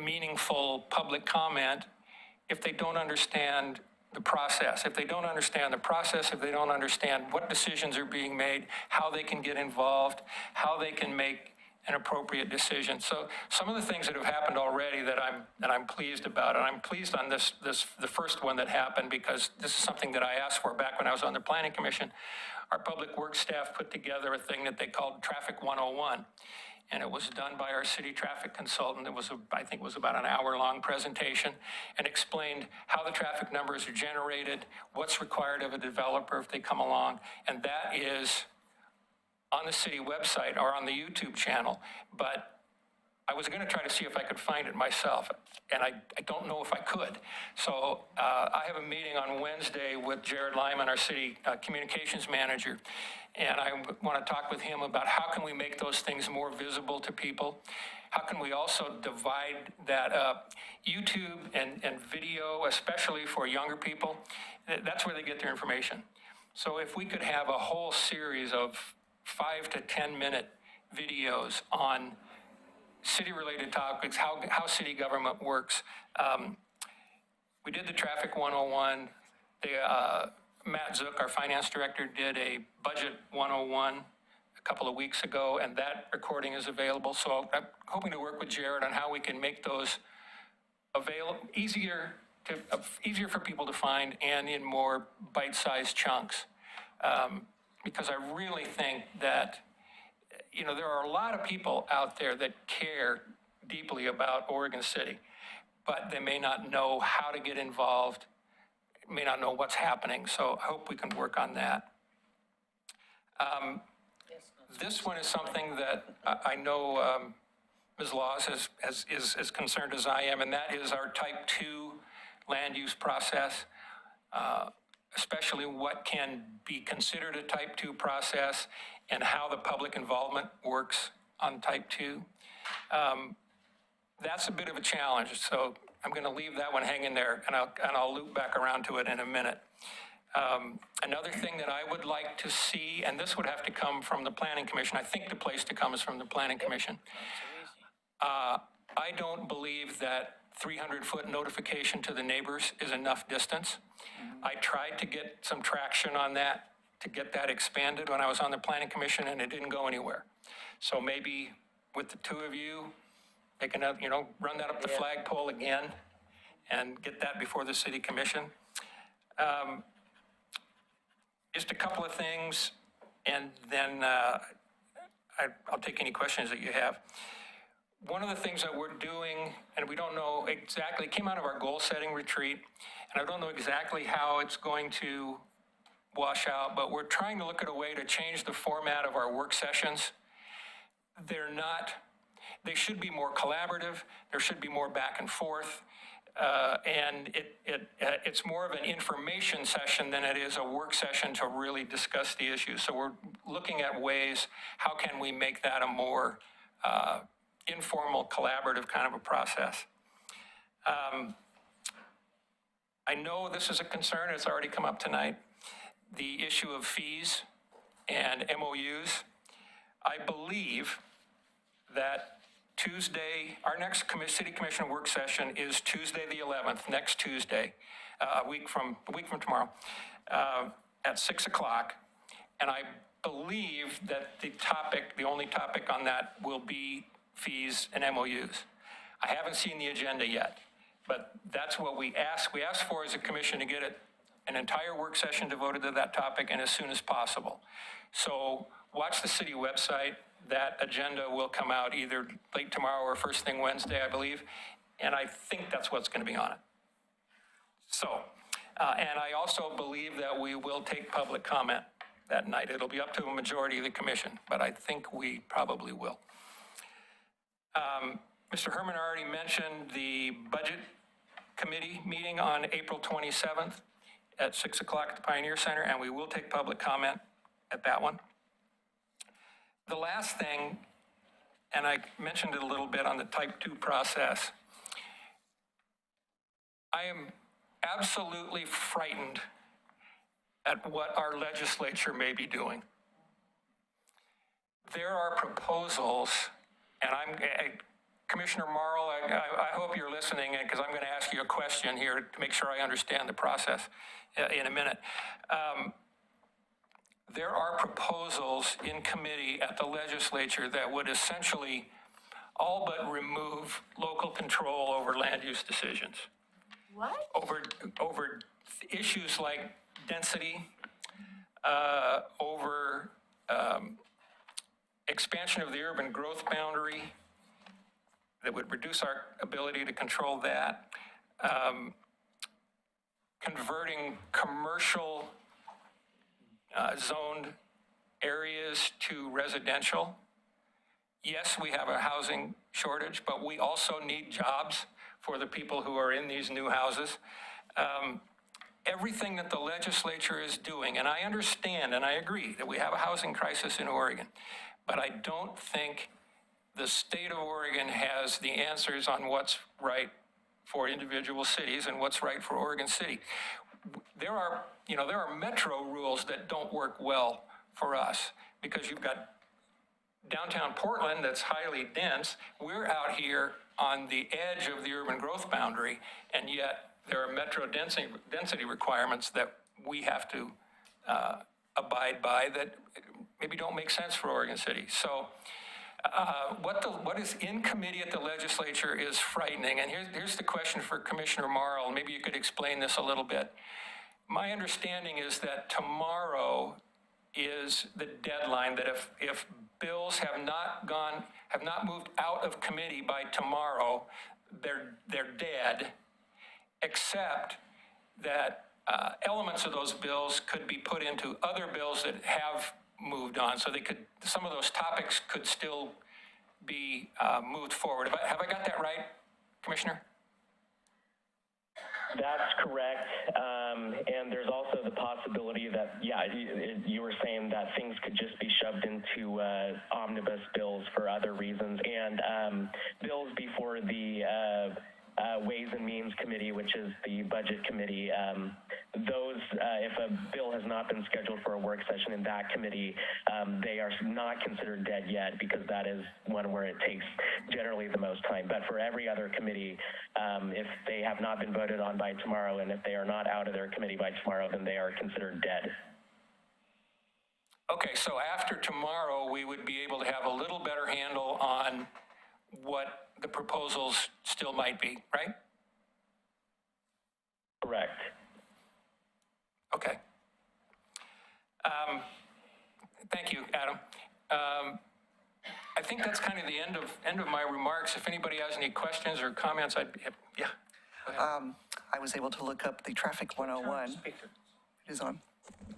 meaningful public comment if they don't understand the process. If they don't understand the process, if they don't understand what decisions are being made, how they can get involved, how they can make an appropriate decision. So some of the things that have happened already that I'm pleased about, and I'm pleased on the first one that happened because this is something that I asked for back when I was on the Planning Commission. Our public works staff put together a thing that they called Traffic 101. And it was done by our city traffic consultant. It was, I think it was about an hour-long presentation, and explained how the traffic numbers are generated, what's required of a developer if they come along. And that is on the city website or on the YouTube channel. But I was gonna try to see if I could find it myself, and I don't know if I could. So I have a meeting on Wednesday with Jared Lyman, our city communications manager, and I want to talk with him about how can we make those things more visible to people? How can we also divide that up? YouTube and video, especially for younger people, that's where they get their information. So if we could have a whole series of 5 to 10 minute videos on city-related topics, how city government works. We did the Traffic 101. Matt Zook, our finance director, did a Budget 101 a couple of weeks ago, and that recording is available. So I'm hoping to work with Jared on how we can make those available, easier for people to find and in more bite-sized chunks. Because I really think that there are a lot of people out there that care deeply about Oregon City, but they may not know how to get involved, may not know what's happening. So I hope we can work on that. This one is something that I know Ms. Laws is as concerned as I am, and that is our Type 2 land use process, especially what can be considered a Type 2 process and how the public involvement works on Type 2. That's a bit of a challenge, so I'm going to leave that one hanging there, and I'll loop back around to it in a minute. Another thing that I would like to see, and this would have to come from the Planning Commission, I think the place to come is from the Planning Commission. I don't believe that 300-foot notification to the neighbors is enough distance. I tried to get some traction on that, to get that expanded when I was on the Planning Commission, and it didn't go anywhere. So maybe with the two of you, they can, run that up the flagpole again and get that before the City Commission. Just a couple of things, and then I'll take any questions that you have. One of the things that we're doing, and we don't know exactly, came out of our goal-setting retreat, and I don't know exactly how it's going to wash out, but we're trying to look at a way to change the format of our work sessions. They should be more collaborative, there should be more back and forth, and it's more of an information session than it is a work session to really discuss the issues. So we're looking at ways, how can we make that a more informal, collaborative kind of a process. I know this is a concern, it's already come up tonight, the issue of fees and MOUs. I believe that Tuesday, our next City Commission work session is Tuesday the 11th, next Tuesday, a week from tomorrow, at 6 o'clock. And I believe that the only topic on that will be fees and MOUs. I haven't seen the agenda yet, but that's what we asked. We asked for as a commission to get an entire work session devoted to that topic and as soon as possible. So watch the city website. That agenda will come out either late tomorrow or first thing Wednesday, I believe. And I think that's what's going to be on it. So, and I also believe that we will take public comment that night. It'll be up to a majority of the commission, but I think we probably will. Mr. Herman already mentioned the Budget Committee meeting on April 27th at 6 o'clock at the Pioneer Center, and we will take public comment at that one. The last thing, and I mentioned it a little bit on the Type 2 process, I am absolutely frightened at what our legislature may be doing. There are proposals, and Commissioner Marl, I hope you're listening, because I'm going to ask you a question here to make sure I understand the process in a minute. There are proposals in committee at the legislature that would essentially all but remove local control over land use decisions. What? Over issues like density, over expansion of the urban growth boundary that would reduce our ability to control that, converting commercial zoned areas to residential. Yes, we have a housing shortage, but we also need jobs for the people who are in these new houses. Everything that the legislature is doing, and I understand and I agree that we have a housing crisis in Oregon, but I don't think the state of Oregon has the answers on what's right for individual cities and what's right for Oregon City. There are metro rules that don't work well for us because you've got downtown Portland that's highly dense. We're out here on the edge of the urban growth boundary, and yet there are metro density requirements that we have to abide by that maybe don't make sense for Oregon City. So what is in committee at the legislature is frightening. And here's the question for Commissioner Marl. Maybe you could explain this a little bit. My understanding is that tomorrow is the deadline, that if bills have not moved out of committee by tomorrow, they're dead, except that elements of those bills could be put into other bills that have moved on. So some of those topics could still be moved forward. Have I got that right, Commissioner? That's correct. And there's also the possibility that, you were saying that things could just be shoved into omnibus bills for other reasons. And bills before the Ways and Means Committee, which is the Budget Committee, those, if a bill has not been scheduled for a work session in that committee, they are not considered dead yet because that is one where it takes generally the most time. But for every other committee, if they have not been voted on by tomorrow and if they are not out of their committee by tomorrow, then they are considered dead. Okay, so after tomorrow, we would be able to have a little better handle on what the proposals still might be, right? Correct. Okay. Thank you, Adam. I think that's kind of the end of my remarks. If anybody has any questions or comments, I'd be happy. Yeah. I was able to look up the Traffic 101. It is on.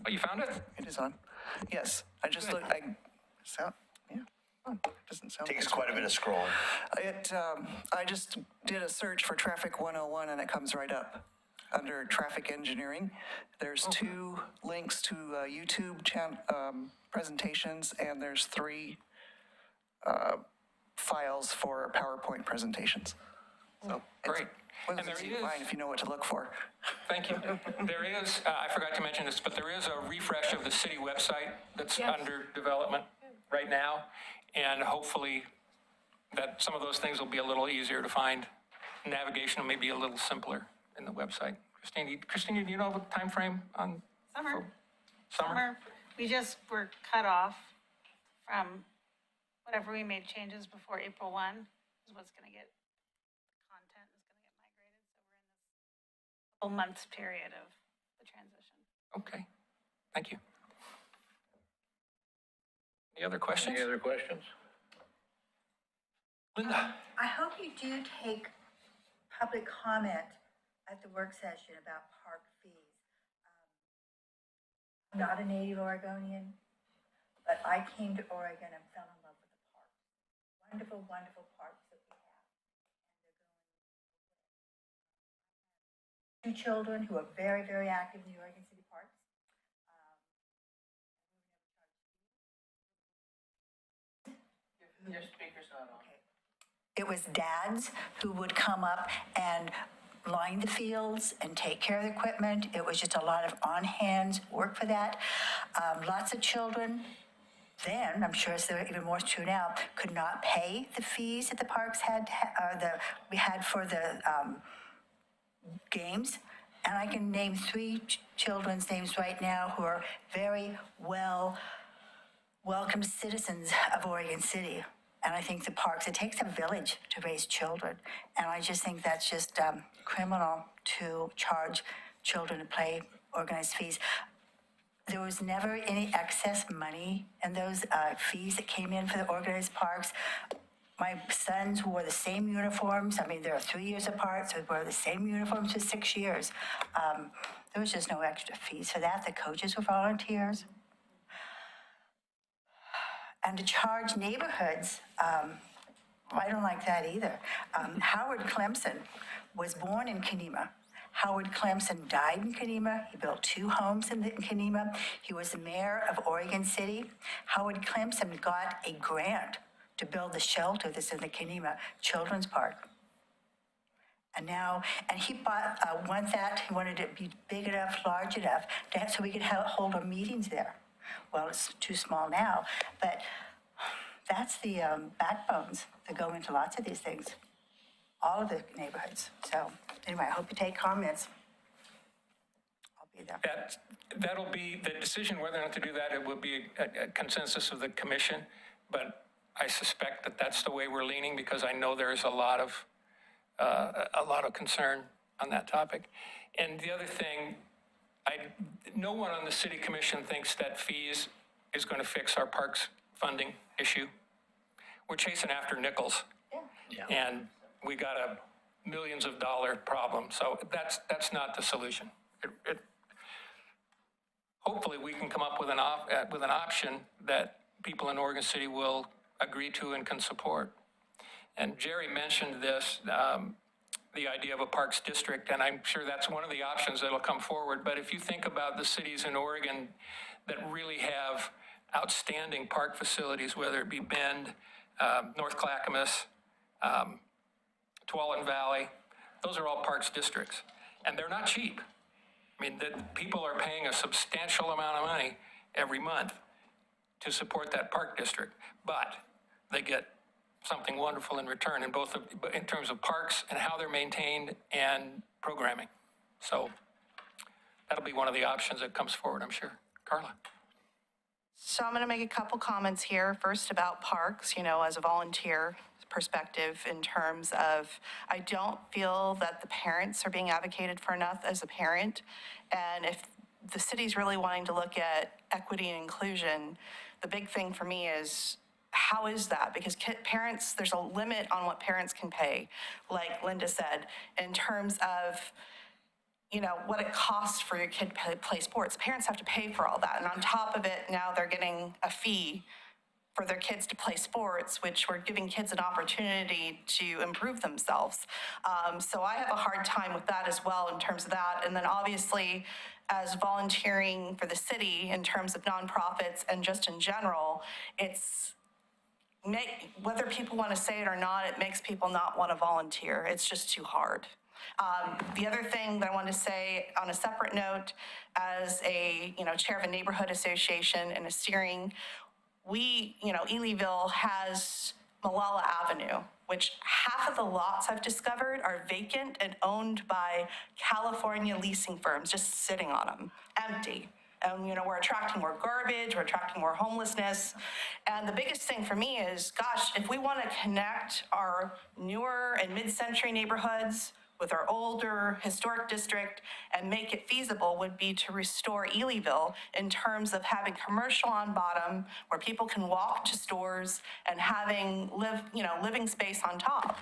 Oh, you found it? It is on. Yes, I just looked. Doesn't sound. Takes quite a bit of scrolling. I just did a search for Traffic 101 and it comes right up under traffic engineering. There's 2 links to YouTube presentations, and there's 3 files for PowerPoint presentations. So great. And there is, fine if you know what to look for. Thank you. There is, I forgot to mention this, but there is a refresh of the city website that's under development right now. And hopefully that some of those things will be a little easier to find. Navigation will maybe a little simpler in the website. Christine, do you know the time frame on? Summer. We just were cut off from whatever we made changes before April 1 is what's going to get, the content is going to get migrated. So we're in this couple months period of the transition. Okay, thank you. Any other questions? Any other questions? Linda? I hope you do take public comment at the work session about park fees. I'm not a native Oregonian, but I came to Oregon and fell in love with the parks. Wonderful, wonderful parks that we have. And they're going 2 children who are very, very active in the Oregon City parks. Your speaker's not on. Okay. It was dads who would come up and line the fields and take care of the equipment. It was just a lot of on-hand work for that. Lots of children then, I'm sure it's even more true now, could not pay the fees that the parks had, we had for the games. And I can name three children's names right now who are very welcome citizens of Oregon City. And I think the parks, it takes a village to raise children. And I just think that's just criminal to charge children to pay organized fees. There was never any excess money in those fees that came in for the organized parks. My sons wore the same uniforms. I mean, they're 3 years apart, so they wore the same uniforms for 6 years. There was just no extra fees for that. The coaches were volunteers. And to charge neighborhoods, I don't like that either. Howard Clemson was born in Kenema. Howard Clemson died in Kenema. He built 2 homes in Kenema. He was the mayor of Oregon City. Howard Clemson got a grant to build the shelter that's in the Kenema Children's Park. And he he wanted it to be big enough, large enough, so we could hold our meetings there. Well, it's too small now, but that's the backbones that go into lots of these things, all of the neighborhoods. So anyway, I hope you take comments. I'll be there. That'll be, the decision whether or not to do that, it will be a consensus of the commission, but I suspect that that's the way we're leaning because I know there's a lot of concern on that topic. And the other thing, no one on the city commission thinks that fees is going to fix our parks funding issue. We're chasing after nickels. Yeah. And we got a millions of dollar problem. So that's not the solution. Hopefully we can come up with an option that people in Oregon City will agree to and can support. And Jerry mentioned this, the idea of a parks district, and I'm sure that's one of the options that'll come forward. But if you think about the cities in Oregon that really have outstanding park facilities, whether it be Bend, North Clackamas, Tualatin Valley, those are all parks districts. And they're not cheap. I mean, people are paying a substantial amount of money every month to support that park district, but they get something wonderful in return in terms of parks and how they're maintained and programming. So that'll be one of the options that comes forward, I'm sure. Carla. So I'm going to make a couple comments here. First about parks, as a volunteer perspective in terms of, I don't feel that the parents are being advocated for enough as a parent. And if the city's really wanting to look at equity and inclusion, the big thing for me is, how is that? Because parents, there's a limit on what parents can pay, like Linda said, in terms of, what it costs for your kid to play sports. Parents have to pay for all that. And on top of it, now they're getting a fee for their kids to play sports, which we're giving kids an opportunity to improve themselves. So I have a hard time with that as well in terms of that. And then obviously, as volunteering for the city in terms of nonprofits and just in general, whether people want to say it or not, it makes people not want to volunteer. It's just too hard. The other thing that I want to say on a separate note, as a chair of a neighborhood association and a steering, Elyville has Malala Avenue, which half of the lots I've discovered are vacant and owned by California leasing firms, just sitting on them, empty. And, we're attracting more garbage, we're attracting more homelessness. And the biggest thing for me is, gosh, if we want to connect our newer and mid-century neighborhoods with our older historic district and make it feasible, would be to restore Elyville in terms of having commercial on bottom where people can walk to stores and having living space on top.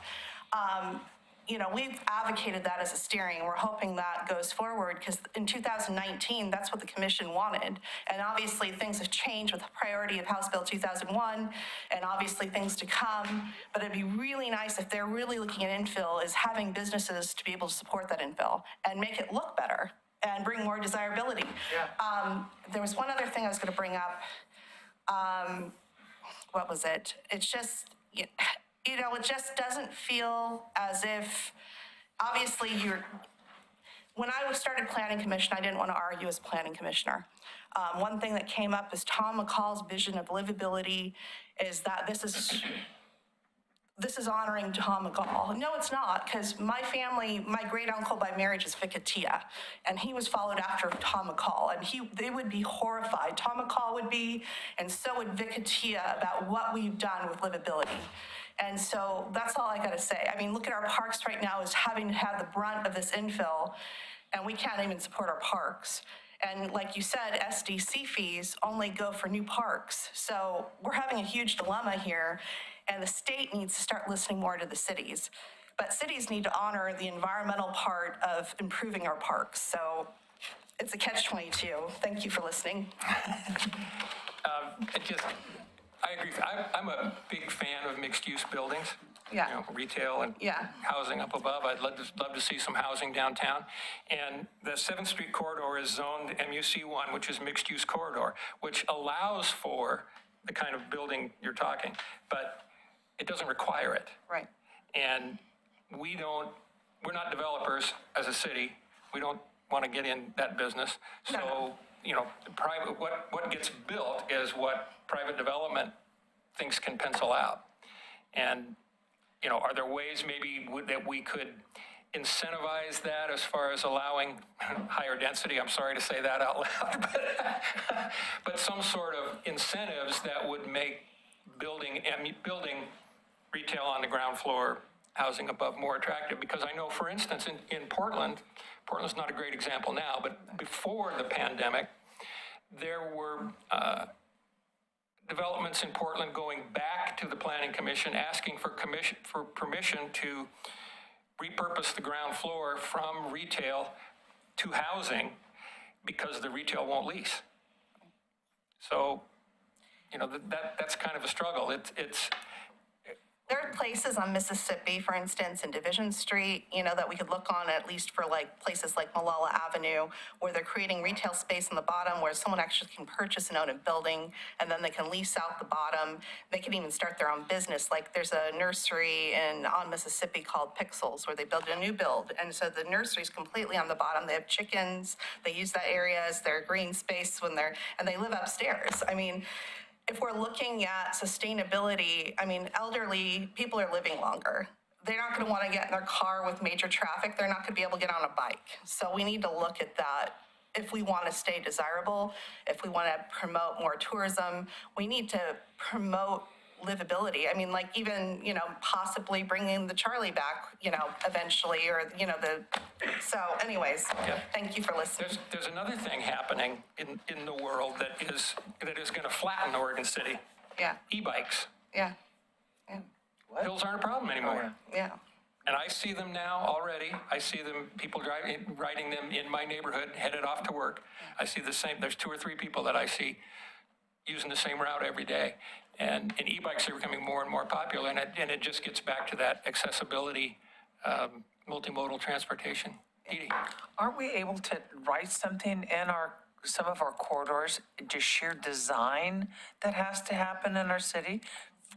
We've advocated that as a steering, and we're hoping that goes forward because in 2019, that's what the commission wanted. And obviously things have changed with the priority of House Bill 2001 and obviously things to come. But it'd be really nice if they're really looking at infill is having businesses to be able to support that infill and make it look better and bring more desirability. Yeah. There was one other thing I was going to bring up. What was it? It's just, it just doesn't feel as if, obviously when I started planning commission, I didn't want to argue as planning commissioner. One thing that came up is Tom McCall's vision of livability is that this is honoring Tom McCall. No, it's not, because my family, my great uncle by marriage is Vicatia, and he was followed after Tom McCall, and they would be horrified. Tom McCall would be, and so would Vicatia, about what we've done with livability. And so that's all I gotta say. I mean, look at our parks right now is having to have the brunt of this infill, and we can't even support our parks. And like you said, SDC fees only go for new parks. So we're having a huge dilemma here, and the state needs to start listening more to the cities. But cities need to honor the environmental part of improving our parks. So it's a catch-22. Thank you for listening. I agree. I'm a big fan of mixed-use buildings. Yeah. You know, retail and housing up above. I'd love to see some housing downtown. And the 7th Street corridor is zoned MUC1, which is mixed-use corridor, which allows for the kind of building you're talking, but it doesn't require it. Right. And we're not developers as a city. We don't want to get in that business. So, you know, what gets built is what private development thinks can pencil out. And, you know, are there ways maybe that we could incentivize that as far as allowing higher density? I'm sorry to say that out loud, but some sort of incentives that would make building retail on the ground floor, housing above, more attractive. Because I know, for instance, in Portland's not a great example now, but before the pandemic, there were developments in Portland going back to the Planning Commission, asking for permission to repurpose the ground floor from retail to housing because the retail won't lease. So, you know, that's kind of a struggle. There are places on Mississippi, for instance, in Division Street, you know, that we could look on at least for like places like Malala Avenue, where they're creating retail space on the bottom where someone actually can purchase and own a building, and then they can lease out the bottom. They can even start their own business. Like there's a nursery on Mississippi called Pixels where they build a new build. And so the nursery's completely on the bottom. They have chickens. They use that area as their green space and they live upstairs. I mean, if we're looking at sustainability, I mean, elderly people are living longer. They're not going to want to get in their car with major traffic. They're not going to be able to get on a bike. So we need to look at that. If we want to stay desirable, if we want to promote more tourism, we need to promote livability. I mean, like even, you know, possibly bringing the Charlie back, you know, eventually, or, you know, so anyways, Thank you for listening. There's another thing happening in the world that is going to flatten Oregon City. Yeah. E-bikes. Yeah. Hills aren't a problem anymore. Yeah. And I see them now already. I see people riding them in my neighborhood, headed off to work. I see the same, there's 2 or 3 people that I see using the same route every day. And e-bikes are becoming more and more popular, and it just gets back to that accessibility, multimodal transportation. Edie? Aren't we able to write something in some of our corridors, just sheer design that has to happen in our city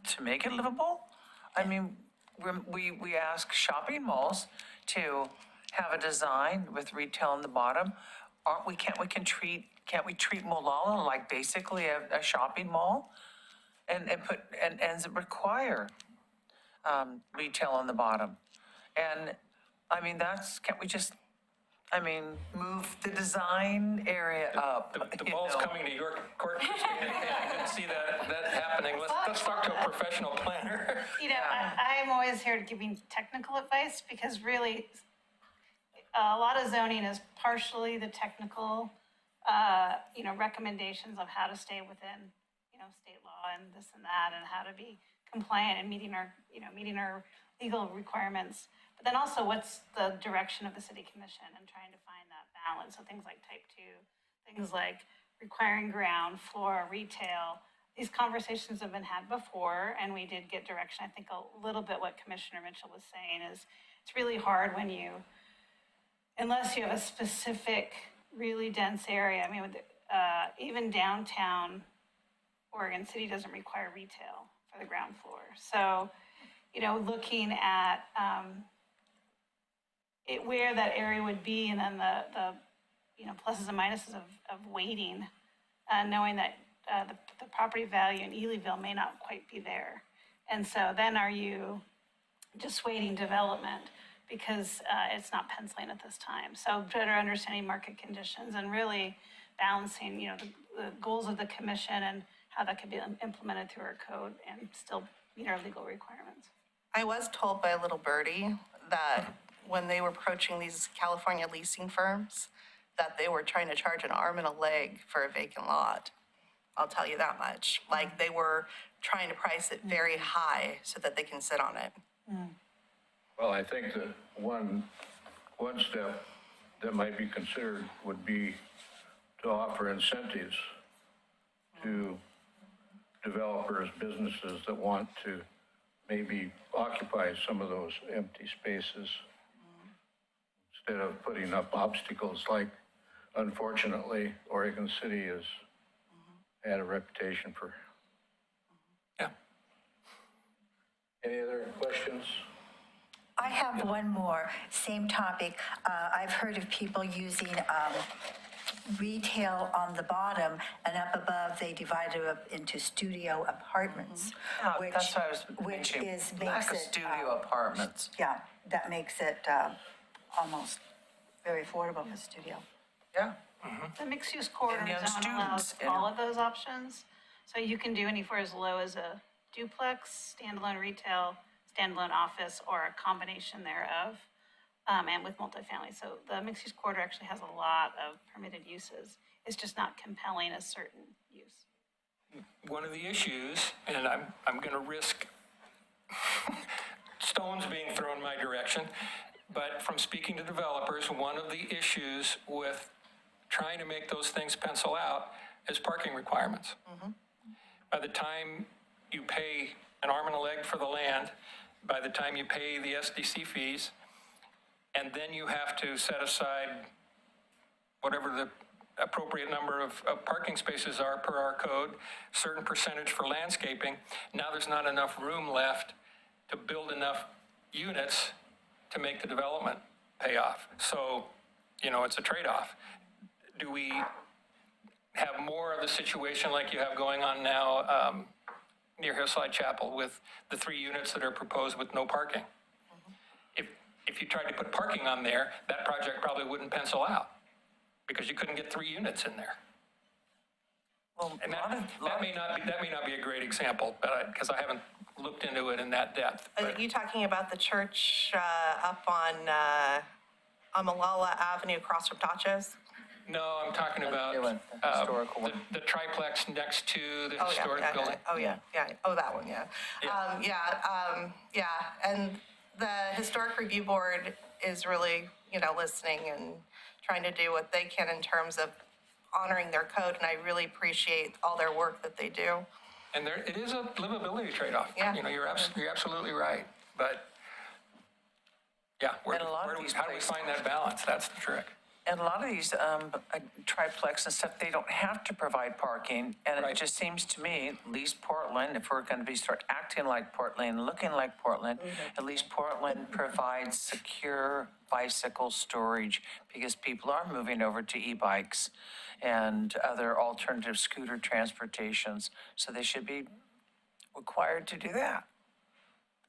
to make it livable? I mean, we ask shopping malls to have a design with retail on the bottom. Can't we treat Molalla like basically a shopping mall? And require retail on the bottom. And I mean, can't we just, move the design area up? The ball's coming to your court, Christine. I didn't see that happening. Let's talk to a professional planner. You know, I'm always here giving technical advice because really a lot of zoning is partially the technical, recommendations of how to stay within, state law and this and that, and how to be compliant and meeting our legal requirements. But then also what's the direction of the city commission and trying to find that balance. So things like type 2, things like requiring ground floor, retail. These conversations have been had before, and we did get direction. I think a little bit what Commissioner Mitchell was saying is it's really hard when unless you have a specific, really dense area. I mean, even downtown Oregon City doesn't require retail for the ground floor. So, looking at where that area would be, and then the pluses and minuses of weighting knowing that the property value in Elyville may not quite be there. And so then are you dissuading development because it's not penciling at this time? So better understanding market conditions and really balancing, the goals of the commission and how that could be implemented through our code and still meet our legal requirements. I was told by a little birdie that when they were approaching these California leasing firms, that they were trying to charge an arm and a leg for a vacant lot. I'll tell you that much. Like, they were trying to price it very high so that they can sit on it. Well, I think that one step that might be considered would be to offer incentives to developers, businesses that want to maybe occupy some of those empty spaces instead of putting up obstacles like, unfortunately, Oregon City has had a reputation for. Yeah. Any other questions? I have one more, same topic. I've heard of people using retail on the bottom, and up above, they divide it up into studio apartments. Yeah, that's what I was Which mentioning. is, Lack makes of it. studio apartments. Yeah, that makes it almost very affordable for studio. Yeah. The mixed-use corridor And young zone allows students, you all know. of those options. So you can do anywhere as low as a duplex, standalone retail, standalone office, or a combination thereof, and with multifamily. So the mixed-use corridor actually has a lot of permitted uses. It's just not compelling a certain use. One of the issues, and I'm going to risk stones being thrown my direction, but from speaking to developers, one of the issues with trying to make those things pencil out is parking requirements. By the time you pay an arm and a leg for the land, by the time you pay the SDC fees, and then you have to set aside whatever the appropriate number of parking spaces are per our code, certain percentage for landscaping, now there's not enough room left to build enough units to make the development pay off. So, it's a trade-off. Do we have more of the situation like you have going on now near Hillside Chapel with the 3 units that are proposed with no parking? If you tried to put parking on there, that project probably wouldn't pencil out because you couldn't get 3 units in there. Well, And that may not be a great example, but because I haven't looked into it in that depth. Are But you talking about the church up on Malala Avenue across from Tacho's? no, I'm talking about new one, the historical one. the triplex next to the Oh, yeah, historic yeah, building. Oh, yeah, yeah. Oh, that one, yeah. Yeah. Yeah. And the Historic Review Board is really, listening and trying to do what they can in terms of honoring their code, and I really appreciate all their work that they do. And it is a livability trade-off. Yeah. You're absolutely right. But, yeah, And a lot of these how do we places- find that balance? That's the trick. And a lot of these triplex and stuff, they don't have to provide parking. And it Right. just seems to me, at least Portland, if we're going to start acting like Portland, looking like Portland, at least Portland provides secure bicycle storage because people are moving over to e-bikes and other alternative scooter transportations. So they should be required to do that.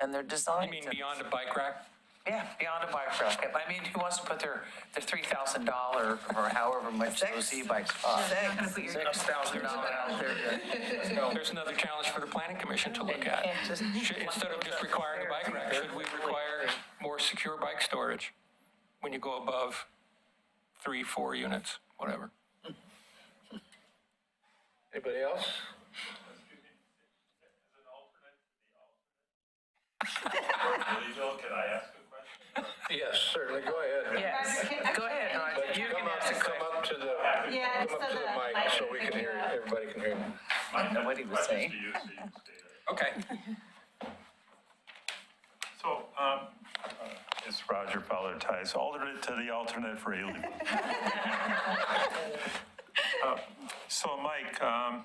And they're You designed mean to- beyond a bike rack? Yeah, beyond a bike rack. I mean, who wants to put their $3,000 or however much those e-bikes cost? $6,000 out there. There's another challenge for the planning commission to look at. Instead of just requiring a bike rack, should we require more secure bike storage when you go above 3, 4 units, whatever? Anybody else? Can I ask a question? Yes, certainly, go ahead. Yes, go ahead. But You come can up, ask a come up to the, Yeah, come up to the mic so we can hear, everybody can hear you. I don't know what he was saying. Okay. So, it's Roger Fowler Tice, alternate to the alternate for illegal. So Mike, I'm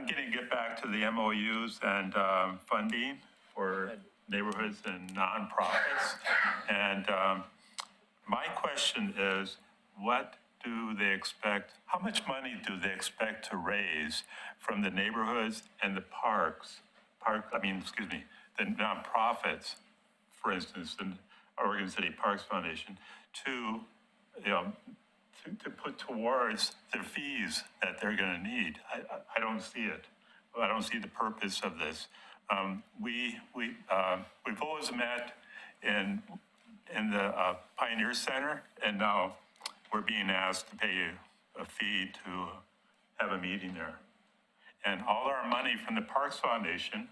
going to get back to the MOUs and funding for neighborhoods and nonprofits. And my question is, what do they expect, how much money do they expect to raise from the neighborhoods and the parks? The nonprofits, for instance, the Oregon City Parks Foundation, to put towards the fees that they're going to need. I don't see it. I don't see the purpose of this. We've always met in the Pioneer Center, and now we're being asked to pay a fee to have a meeting there. And all our money from the Parks Foundation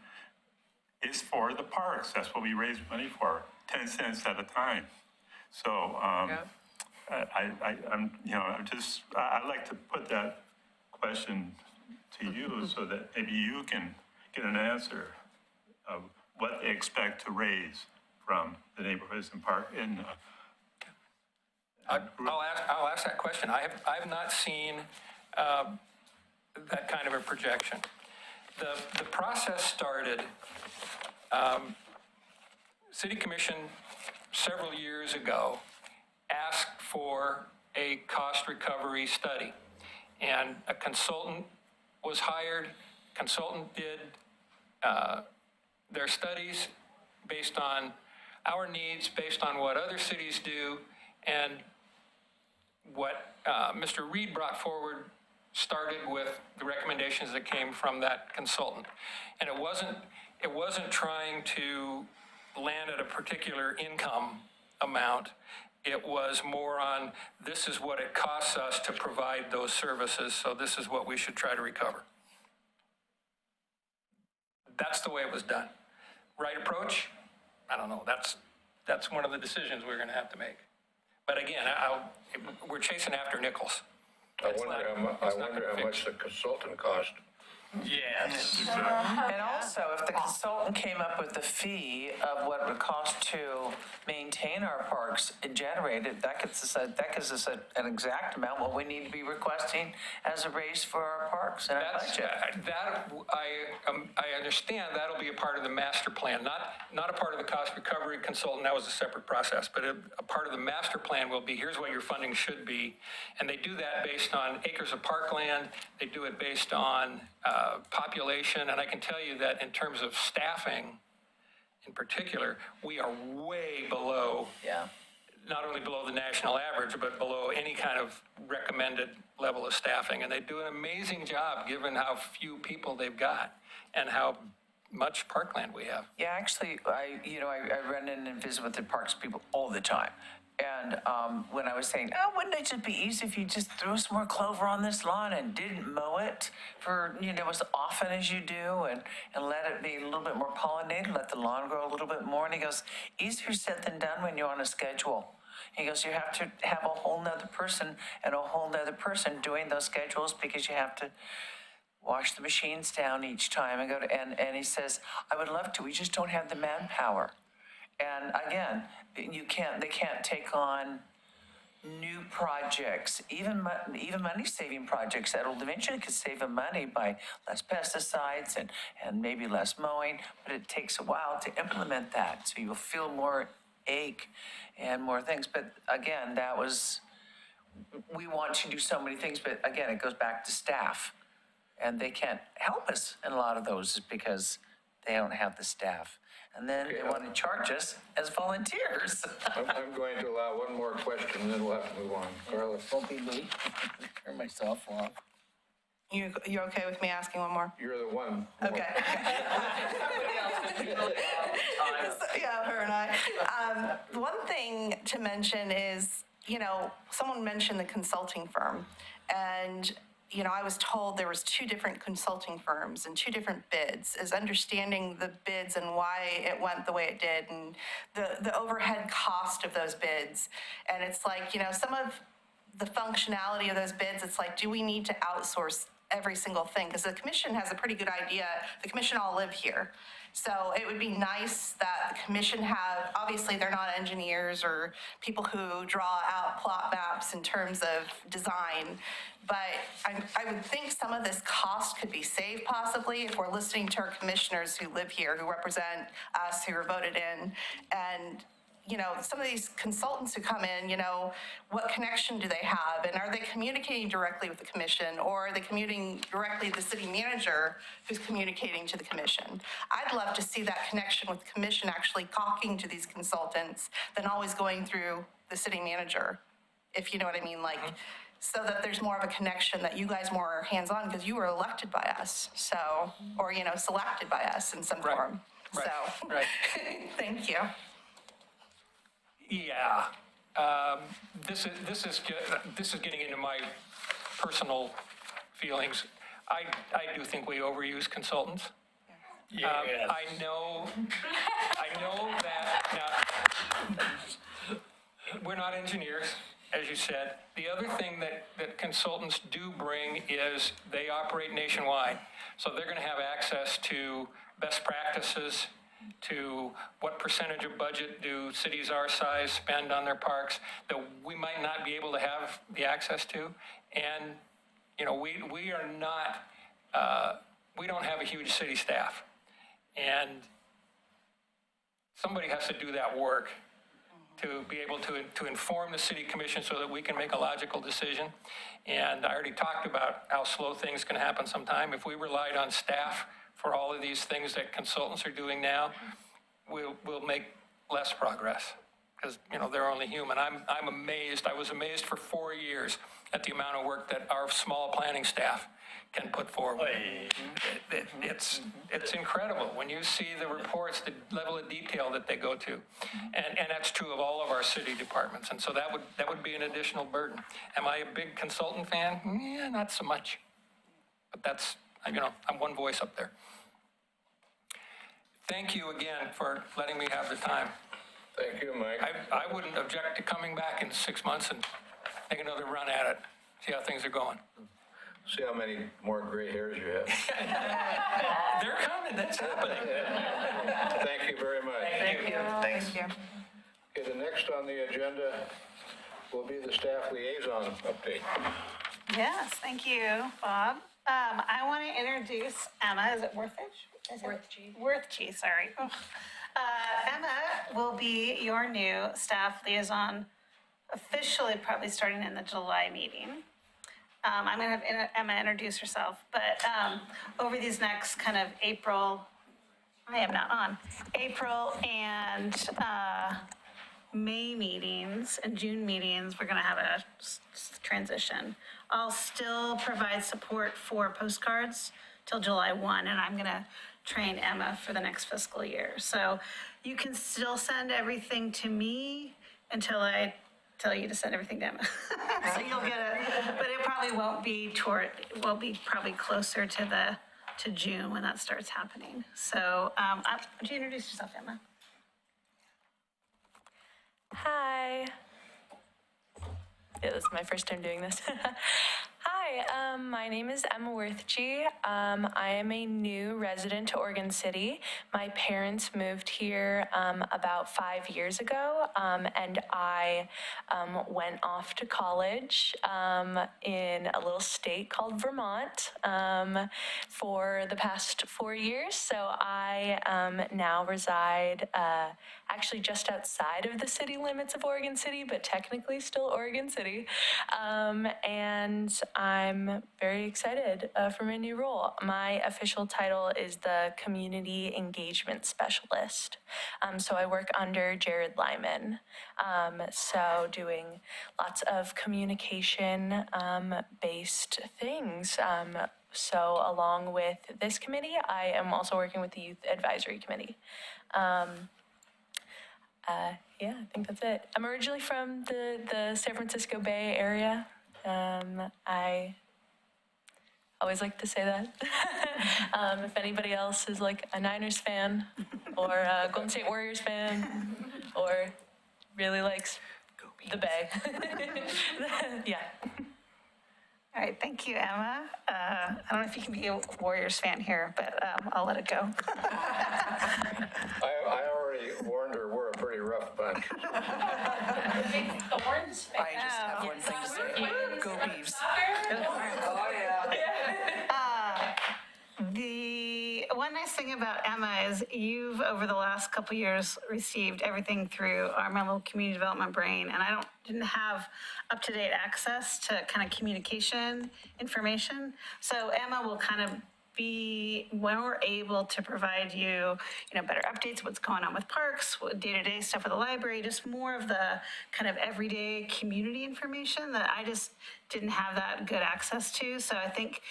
is for the parks. That's what we raise money for, 10 cents at a time. So I'd like to put that question to you so that maybe you can get an answer of what they expect to raise from the neighborhoods and park in. I'll ask that question. I have not seen that kind of a projection. The process started, City Commission several years ago asked for a cost recovery study, and a consultant was hired. Consultant did their studies based on our needs, based on what other cities do, and what Mr. Reid brought forward started with the recommendations that came from that consultant. And it wasn't trying to land at a particular income amount. It was more on, this is what it costs us to provide those services, so this is what we should try to recover. That's the way it was done. Right approach? I don't know. That's one of the decisions we're going to have to make. But again, we're chasing after nickels. I wonder how much the consultant cost. Yes. And also, if the consultant came up with the fee of what it would cost to maintain our parks and generate it, that gives us an exact amount what we need to be requesting as a raise for our parks and our budget. I understand that'll be a part of the master plan, not a part of the cost recovery consultant. That was a separate process, but a part of the master plan will be, here's what your funding should be. And they do that based on acres of parkland. They do it based on population, and I can tell you that in terms of staffing, in particular, we are way below, not only below the national average, but below any kind of recommended level of staffing. And they do an amazing job given how few people they've got and how much parkland we have. Yeah, actually, I run in and visit with the parks people all the time. And when I was saying, wouldn't it just be easy if you just threw some more clover on this lawn and didn't mow it for, as often as you do and let it be a little bit more pollinated, let the lawn grow a little bit more. And he goes, easier said than done when you're on a schedule. He goes, you have to have a whole nother person and a whole nother person doing those schedules because you have to wash the machines down each time and he says, I would love to, we just don't have the manpower. And again, they can't take on new projects, even money-saving projects that'll eventually could save them money by less pesticides and maybe less mowing, but it takes a while to implement that. So you'll feel more ache and more things. But again, we want to do so many things, but again, it goes back to staff. And they can't help us in a lot of those because they don't have the staff. And then they want to charge us as volunteers. I'm going to allow one more question, and then we'll have to move on. Carla? Won't be me. Turn myself off. You okay with me asking one more? You're the one. Okay. Yeah, her and I. One thing to mention is, someone mentioned the consulting firm, and I was told there was 2 different consulting firms and 2 different bids, is understanding the bids and why it went the way it did and the overhead cost of those bids. And it's like, some of the functionality of those bids, it's like, do we need to outsource every single thing? Because the commission has a pretty good idea. The commission all live here. So it would be nice that the commission obviously they're not engineers or people who draw out plot maps in terms of design, but I would think some of this cost could be saved possibly if we're listening to our commissioners who live here, who represent us, who were voted in, and some of these consultants who come in, what connection do they have? And are they communicating directly with the commission, or are they communicating directly with the city manager who's communicating to the commission? I'd love to see that connection with the commission actually talking to these consultants than always going through the city manager, if you know what I mean, so that there's more of a connection, that you guys more hands-on, because you were elected by us, so, or, selected by us in some form. Right, So, right. thank you. Yeah. This is getting into my personal feelings. I do think we overuse consultants. Yes. I know that, now, we're not engineers, as you said. The other thing that consultants do bring is they operate nationwide. So they're going to have access to best practices, to what percentage of budget do cities our size spend on their parks that we might not be able to have the access to. And, we are not, we don't have a huge city staff. And somebody has to do that work to be able to inform the city commission so that we can make a logical decision. And I already talked about how slow things can happen sometime. If we relied on staff for all of these things that consultants are doing now, we'll make less progress, because, they're only human. I'm amazed. I was amazed for 4 years at the amount of work that our small planning staff can put forward. It's incredible when you see the reports, the level of detail that they go to. And that's true of all of our city departments. And so that would be an additional burden. Am I a big consultant fan? Yeah, not so much. But that's, I'm one voice up there. Thank you again for letting me have the time. Thank you, Mike. I wouldn't object to coming back in 6 months and take another run at it, see how things are going. See how many more gray hairs you have. They're coming, that's happening. Thank you very much. Thank you. Thanks. Thank you. Okay, the next on the agenda will be the staff liaison update. Yes, thank you, Bob. I want to introduce Emma. Is it Worthich? Worthich, sorry. Emma will be your new staff liaison, officially probably starting in the July meeting. I'm going to have Emma introduce herself, but over these next kind of April and May meetings and June meetings, we're going to have a transition. I'll still provide support for postcards till July 1, and I'm going to train Emma for the next fiscal year. So you can still send everything to me until I tell you to send everything to Emma. So you'll get but it probably won't be probably closer to June when that starts happening. So would you introduce yourself, Emma? Hi. Yeah, this is my first time doing this. Hi, my name is Emma Worthich. I am a new resident to Oregon City. My parents moved here about 5 years ago, and I went off to college in a little state called Vermont for the past 4 years. So I now reside actually just outside of the city limits of Oregon City, but technically still Oregon City. And I'm very excited for my new role. My official title is the Community Engagement Specialist. So I work under Jared Lyman. So doing lots of communication based things. So along with this committee, I am also working with the Youth Advisory Committee. Yeah, I think that's it. I'm originally from the San Francisco Bay Area. I always like to say that. If anybody else is like a Niners fan or a Golden State Warriors fan or really likes the Bay. Yeah. All right, thank you, Emma. I don't know if you can be a Warriors fan here, but I'll let it go. I already warned her we're a pretty rough bunch. I just have one thing to say. Go Beavs. The one nice thing thing about Emma is you've, over the last couple years, received everything through our little community development brain, and I didn't have up-to-date access to kind of communication information. So Emma will kind of be, when we're able to provide you, better updates, what's going on with parks, day-to-day stuff with the library, just more of the kind of everyday community information that I just didn't have that good access to. So I think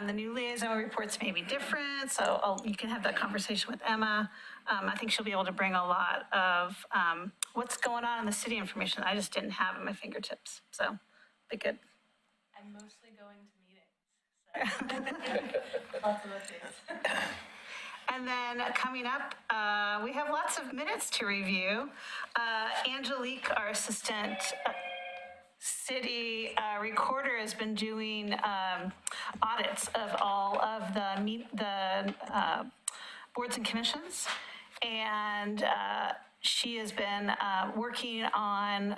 the new liaison reports may be different. So you can have that conversation with Emma. I think she'll be able to bring a lot of what's going on in the city information that I just didn't have at my fingertips. So be good. I'm mostly going to meetings. Lots of updates. And then coming up, we have lots of minutes to review. Angelique, our assistant city recorder, has been doing audits of all of the boards and commissions. And she has been working on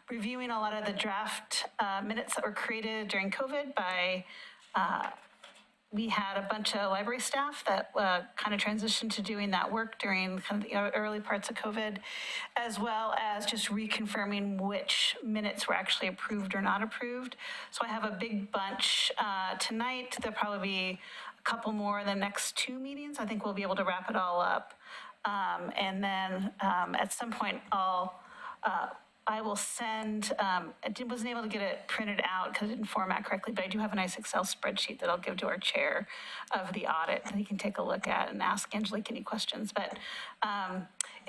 reviewing a lot of the draft minutes that were created during COVID by we had a bunch of library staff that kind of transitioned to doing that work during kind of the early parts of COVID, as well as just reconfirming which minutes were actually approved or not approved. So I have a big bunch tonight. There'll probably be a couple more in the next 2 meetings. I think we'll be able to wrap it all up. And then at some point I will send, I wasn't able to get it printed out because it didn't format correctly, but I do have a nice Excel spreadsheet that I'll give to our chair of the audit that he can take a look at and ask Angelique any questions. But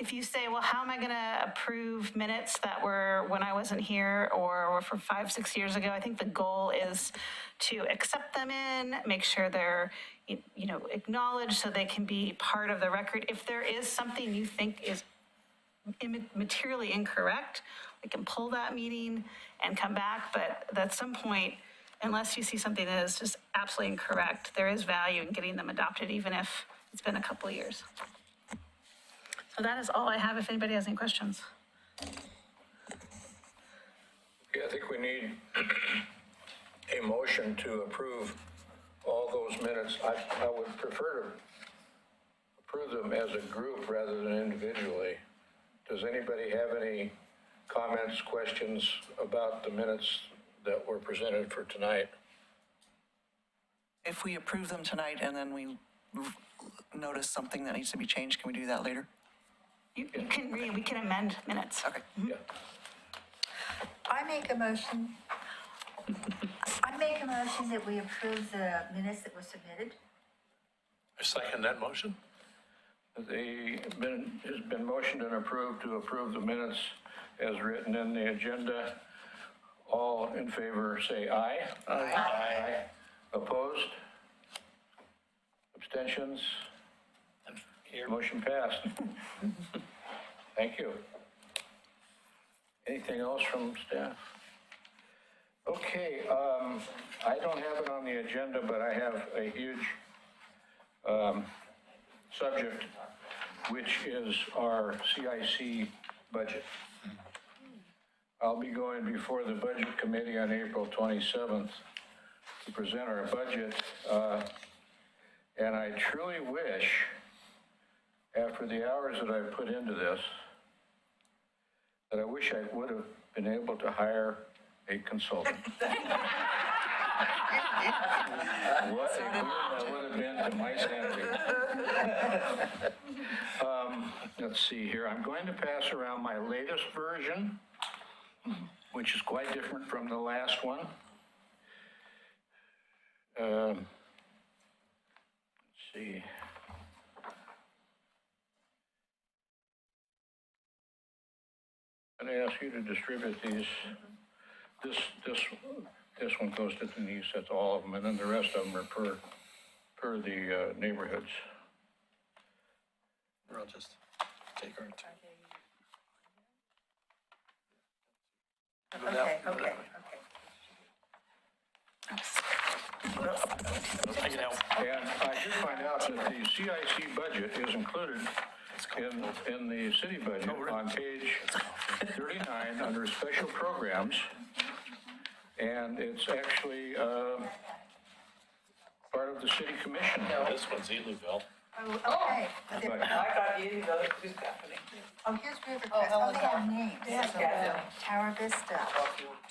if you say, well, how am I going to approve minutes that were when I wasn't here or were from 5-6 years ago? I think the goal is to accept them in, make sure they're acknowledged so they can be part of the record. If there is something you think is materially incorrect, we can pull that meeting and come back, but at some point, unless you see something that is just absolutely incorrect, there is value in getting them adopted, even if it's been a couple of years. So that is all I have, if anybody has any questions. Okay, I think we need a motion to approve all those minutes. I would prefer to approve them as a group rather than individually. Does anybody have any comments, questions about the minutes that were presented for tonight? If we approve them tonight and then we notice something that needs to be changed, can we do that later? We can amend minutes. Okay. Yeah. I make a motion that we approve the minutes that were submitted. I second that motion. Has been motioned and approved to approve the minutes as written in the agenda. All in favor say aye. Aye. Aye. Opposed? Abstentions? Motion passed. Thank you. Anything else from staff? Okay, I don't have it on the agenda, but I have a huge subject, which is our CIC budget. I'll be going before the Budget Committee on April 27th to present our budget, and I truly wish, after the hours that I've put into this, that I wish I would have been able to hire a consultant. What a boon that would have been to my sanity. Let's see here. I'm going to pass around my latest version, which is quite different from the last one. Let's see. I'm going to ask you to distribute these. This one goes to Denise, that's all of them, and then the rest of them are per the neighborhoods. Or I'll just take our turn. Okay. I can help. And I did find out that the CIC budget is included in the city budget on page 39 under special programs. And it's actually part of the city commission. This one's Eluville. Oh, okay. But- got you, who's happening? Oh, here's Rivercrest. Oh, they have names. Yeah. Tower Vista,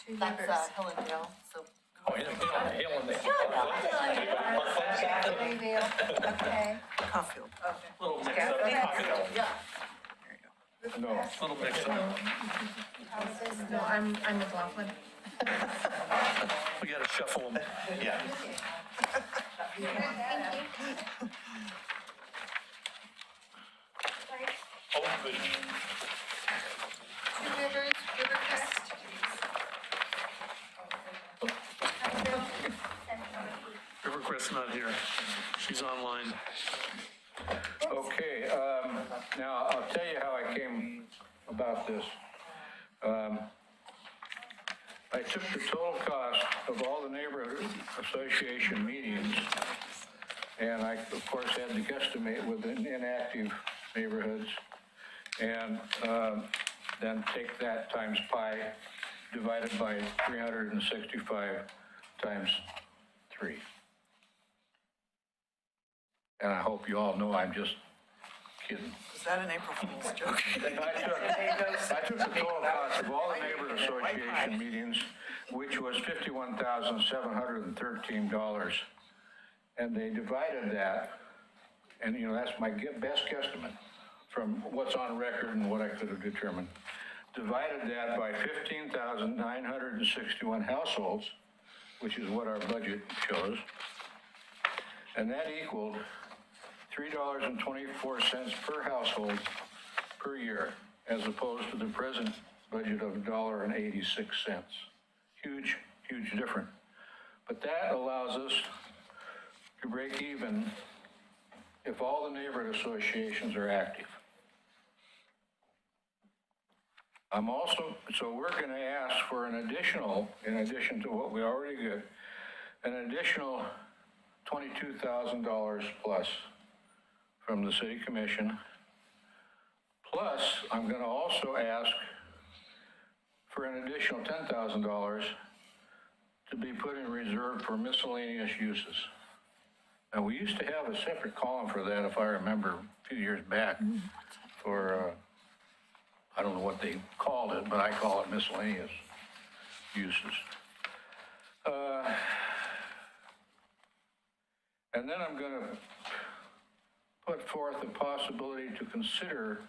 Two Rivers. Hillendale, so. Oh, yeah, get on the hill and Grayvale, okay. Caulfield. Little mix Yeah. up. Yeah. No. Little mix up. Tower Vista. No, I'm McLaughlin. We gotta shuffle them. Yeah. Oh, good. Two Rivers, Rivercrest. Rivercrest's not here. She's online. Okay, now I'll tell you how I came about this. I took the total cost of all the neighborhood association meetings, and I, of course, had to guesstimate within inactive neighborhoods, and then take that times pi divided by 365 times 3. And I hope you all know I'm just kidding. Is that an April Fool's joke? I took the total cost of all the neighborhood association meetings, which was $51,713. And they divided that, and that's my best guesstimate from what's on record and what I could have determined. Divided that by 15,961 households, which is what our budget shows. And that equaled $3.24 per household per year, as opposed to the present budget of $1.86. Huge, huge difference. But that allows us to break even if all the neighborhood associations are active. So we're going to ask for an additional, in addition to what we already get, an additional $22,000 plus from the city commission. Plus, I'm going to also ask for an additional $10,000 to be put in reserve for miscellaneous uses. Now, we used to have a separate column for that, if I remember, a few years back, for, I don't know what they called it, but I call it miscellaneous uses. And then I'm going to put forth a possibility to consider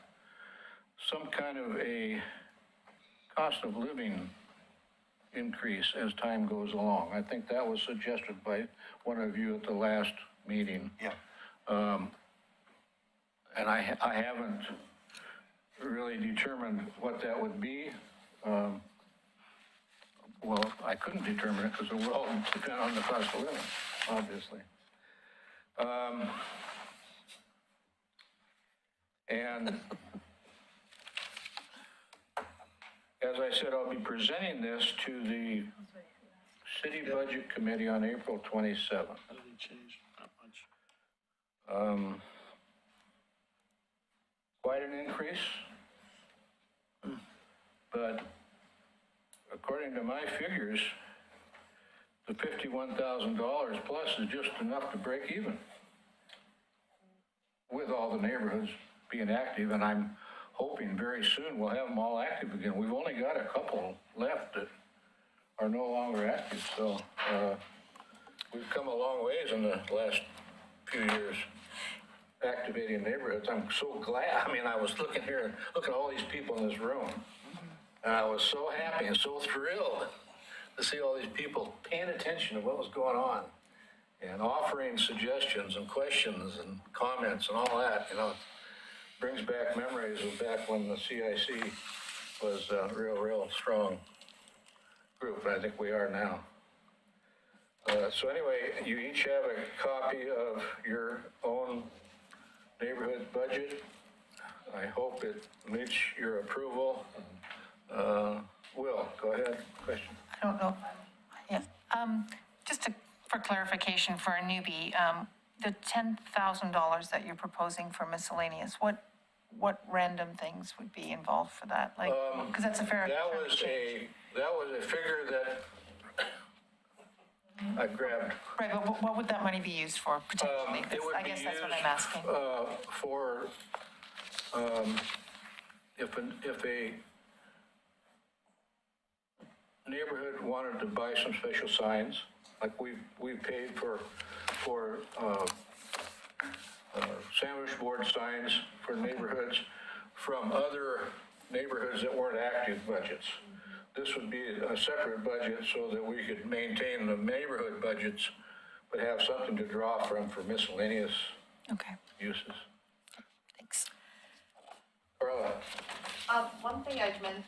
some kind of a cost of living increase as time goes along. I think that was suggested by one of you at the last meeting. Yeah. And I haven't really determined what that would be. Well, I couldn't determine it because it will all depend on the cost of living, obviously. And as I said, I'll be presenting this to the City Budget Committee on April 27th. Hasn't changed that much. Quite an increase, but according to my figures, the $51,000 plus is just enough to break even with all the neighborhoods being active, and I'm hoping very soon we'll have them all active again. We've only got a couple left that are no longer active, so we've come a long ways in the last few years activating neighborhoods. I'm so glad. I mean, I was looking here, look at all these people in this room, and I was so happy and so thrilled to see all these people paying attention to what was going on and offering suggestions and questions and comments and all that. It brings back memories of back when the CIC was a real strong group, and I think we are now. So anyway, you each have a copy of your own neighborhood budget. I hope it meets your approval. Will, go ahead, question. I don't know. Yeah. Just for clarification for a newbie, the $10,000 that you're proposing for miscellaneous, what random things would be involved for that? Like, because that's a fair. That was a figure that I grabbed. Right, but what would that money be used for potentially? It would I be guess that's what used, I'm asking. For, if a neighborhood wanted to buy some special signs, like we've paid for sandwich board signs for neighborhoods from other neighborhoods that weren't active budgets. This would be a separate budget so that we could maintain the neighborhood budgets, but have something to draw from for miscellaneous Okay. uses. Thanks. Carla? One thing I'd mention,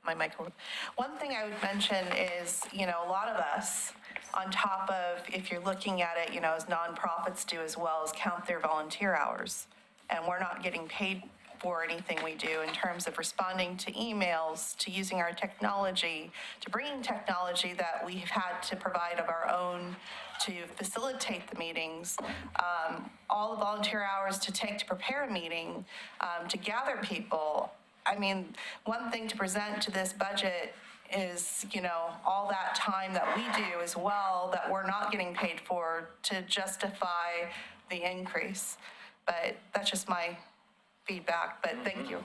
my microphone. One thing I would mention is, a lot of us, on top of, if you're looking at it, as nonprofits do as well, is count their volunteer hours. And we're not getting paid for anything we do in terms of responding to emails, to using our technology, to bringing technology that we've had to provide of our own to facilitate the meetings, all the volunteer hours to take to prepare a meeting, to gather people. I mean, one thing to present to this budget is, all that time that we do as well that we're not getting paid for to justify the increase. But that's just my feedback, but thank you.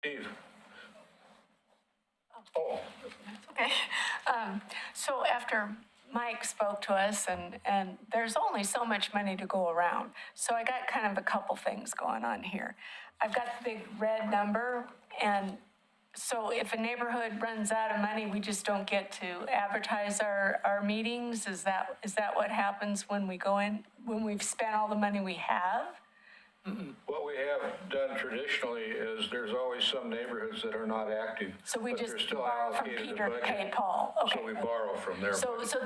Steve? Okay. So after Mike spoke to us, and there's only so much money to go around. So I got kind of a couple things going on here. I've got the big red number, and so if a neighborhood runs out of money, we just don't get to advertise our meetings? Is that what happens when we go in, when we've spent all the money we have? What we have done traditionally is there's always some neighborhoods that are not active. So we but just they're still borrow from allocated Peter the to budget. pay Paul? Okay. So we borrow from their So budget. so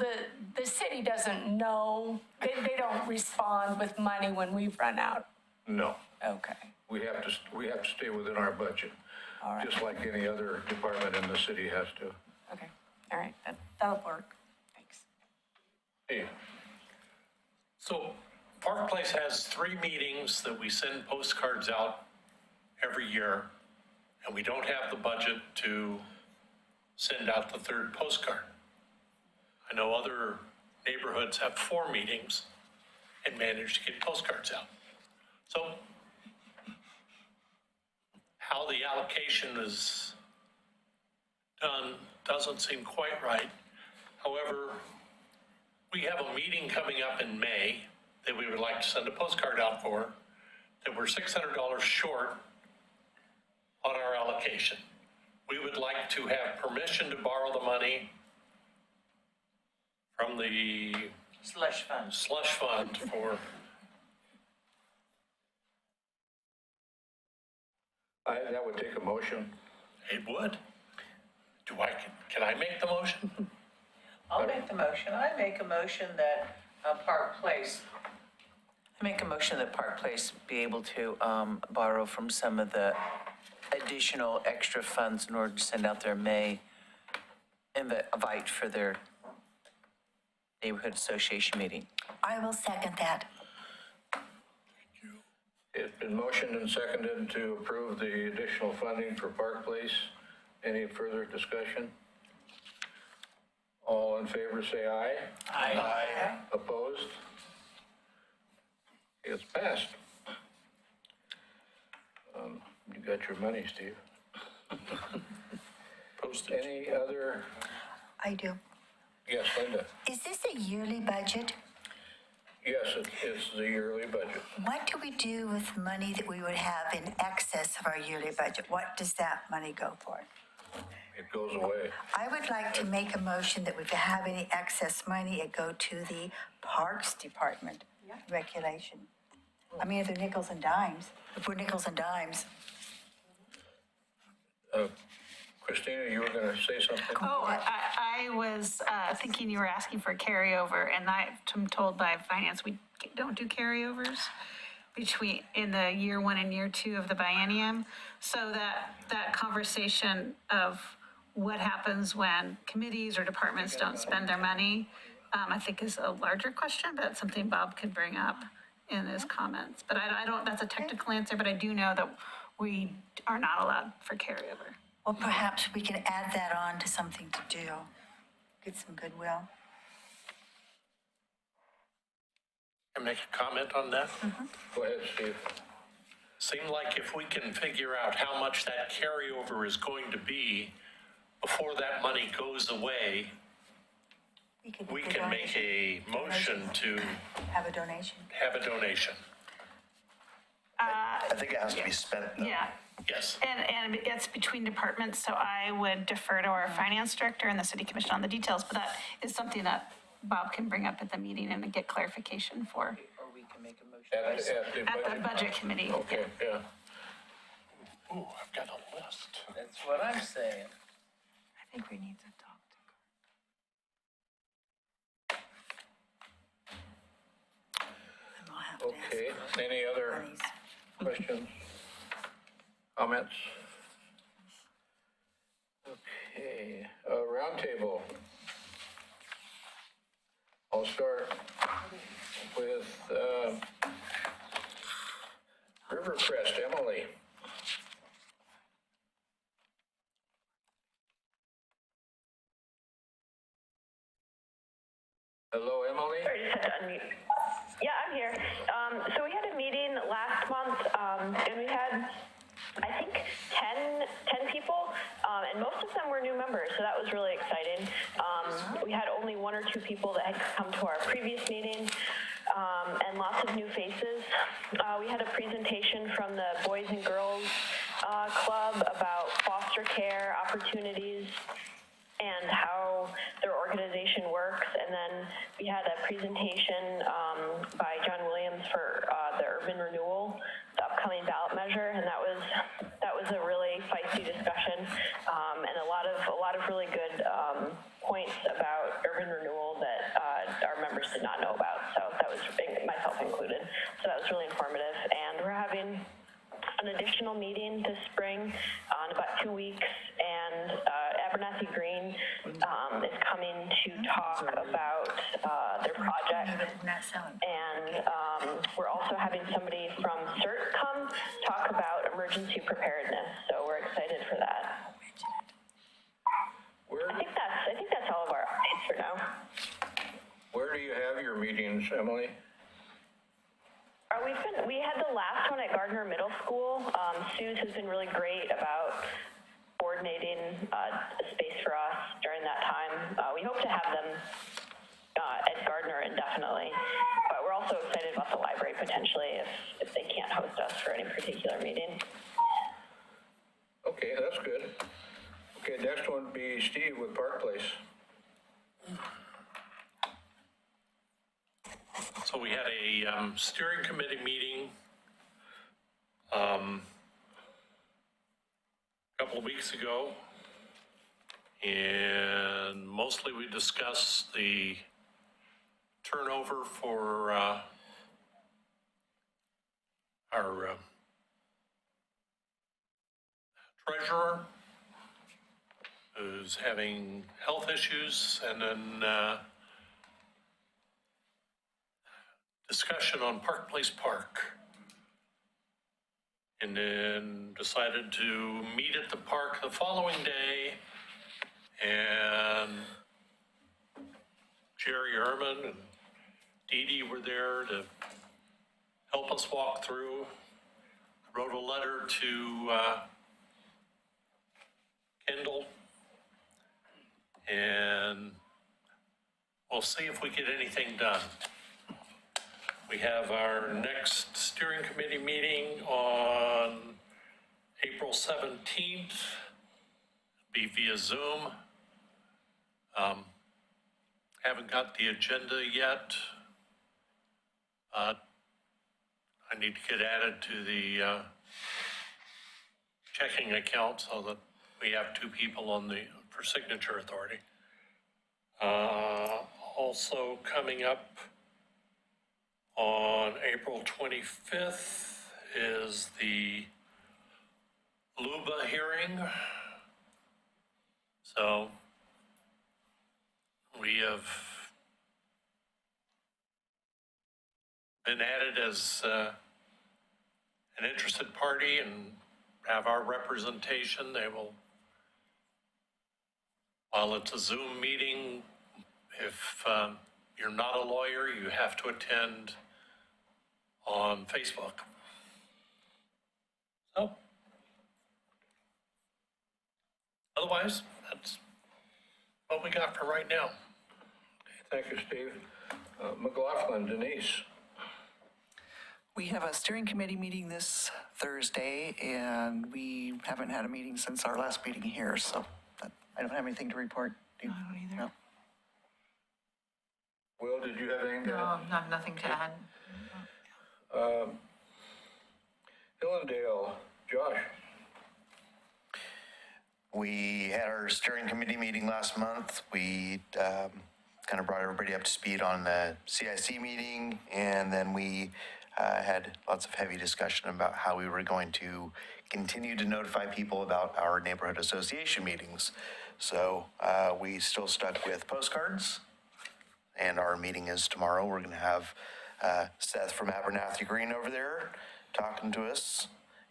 the city doesn't know, they don't respond with money when we've run out? No. Okay. We have to stay within our budget. All right. Just like any other department in the city has to. Okay, all right, that'll work. Thanks. Hey, So Park Place has 3 meetings that we send postcards out every year, and we don't have the budget to send out the 3rd postcard. I know other neighborhoods have 4 meetings and manage to get postcards out. So how the allocation is done doesn't seem quite right. However, we have a meeting coming up in May that we would like to send a postcard out for, that we're $600 short on our allocation. We would like to have permission to borrow the money from the Slush fund. slush fund for, that would take a motion. it would. Can I make the motion? I'll make the motion. I make a motion that Park Place. I make a motion that Park Place be able to borrow from some of the additional extra funds in order to send out their May invite for their neighborhood association meeting. I will second that. It's been motioned and seconded to approve the additional funding for Park Place. Any further discussion? All in favor, say aye. Aye. Opposed? It's passed. You got your money, Steve. Postage. Any other? I do. Yes, Linda. Is this a yearly budget? Yes, it's the yearly budget. What do we do with money that we would have in excess of our yearly budget? What does that money go for? It goes away. I would like to make a motion that if we have any excess money, it go to the Parks Department regulation. I mean, if they're nickels and dimes, if we're nickels and dimes. Christina, you were going to say something? Oh, I was thinking you were asking for a carryover, and I'm told by finance, we don't do carryovers in the year 1 and year 2 of the biennium. So that conversation of what happens when committees or departments don't spend their money, I think is a larger question, but it's something Bob could bring up in his comments. But I don't, that's a technical answer, but I do know that we are not allowed for carryover. Well, perhaps we can add that on to something to do, get some goodwill. Can I make a comment on that? Go ahead, Steve. Seem like if we can figure out how much that carryover is going to be before that money goes away, we can make a motion to Have a donation. have a donation. I think it has to be spent, though. Yeah. Yes. And it's between departments, so I would defer to our finance director and the city commission on the details, but that is something that Bob can bring up at the meeting and get clarification for. Or we can make a motion. At the budget committee. Okay, yeah. Ooh, I've got a list. That's what I'm saying. I think we need to talk to Okay, any other questions, comments? Okay, roundtable. I'll start with Rivercrest, Emily. Hello, Emily? Sorry, just had to unmute. Yeah, I'm here. So we had a meeting last month, and we had, I think, 10 people, and most of them were new members, so that was really exciting. We had only 1 or 2 people that had come to our previous meeting, and lots of new faces. We had a presentation from the Boys and Girls Club about foster care opportunities and how their organization works. And then we had a presentation by John Williams for the urban renewal, the upcoming ballot measure, and that was a really feisty discussion, and a lot of really good points about urban renewal that our members did not know about. So that was myself included. So that was really informative. And we're having an additional meeting this spring in about 2 weeks, and Abernathy Green is coming to talk about their project, and we're also having somebody from CERT come talk about emergency preparedness, so we're excited for that. I think that's all of our updates for now. Where do you have your meetings, Emily? We had the last one at Gardner Middle School. Suze has been really great about coordinating a space for us during that time. We hope to have them at Gardner indefinitely, but we're also excited about the library potentially if they can't host us for any particular meeting. Okay, that's good. Okay, next one would be Steve with Park Place. So we had a steering committee meeting a couple of weeks ago, and mostly we discussed the turnover for our treasurer, who's having health issues, and then discussion on Park Place Park. And then decided to meet at the park the following day, and Jerry Ehrman and Dee Dee were there to help us walk through. Wrote a letter to Kendall, and we'll see if we get anything done. We have our next steering committee meeting on April 17th, be via Zoom. Haven't got the agenda yet. I need to get added to the checking account so that we have 2 people on for signature authority. Also coming up on April 25th is the LUBA hearing. So we have been added as an interested party and have our representation. They will, while it's a Zoom meeting, if you're not a lawyer, you have to attend on Facebook. So, otherwise, that's what we got for right now. Thank you, Steve. McLaughlin, Denise. We have a steering committee meeting this Thursday, and we haven't had a meeting since our last meeting here, so I don't have anything to report. Do you? I don't either. No. Will, did you have anything to No, not nothing to add. add? Hillendale, Josh. We had our steering committee meeting last month. We kind of brought everybody up to speed on the CIC meeting, and then we had lots of heavy discussion about how we were going to continue to notify people about our neighborhood association meetings. So we still stuck with postcards, and our meeting is tomorrow. We're going to have Seth from Abernathy Green over there talking to us,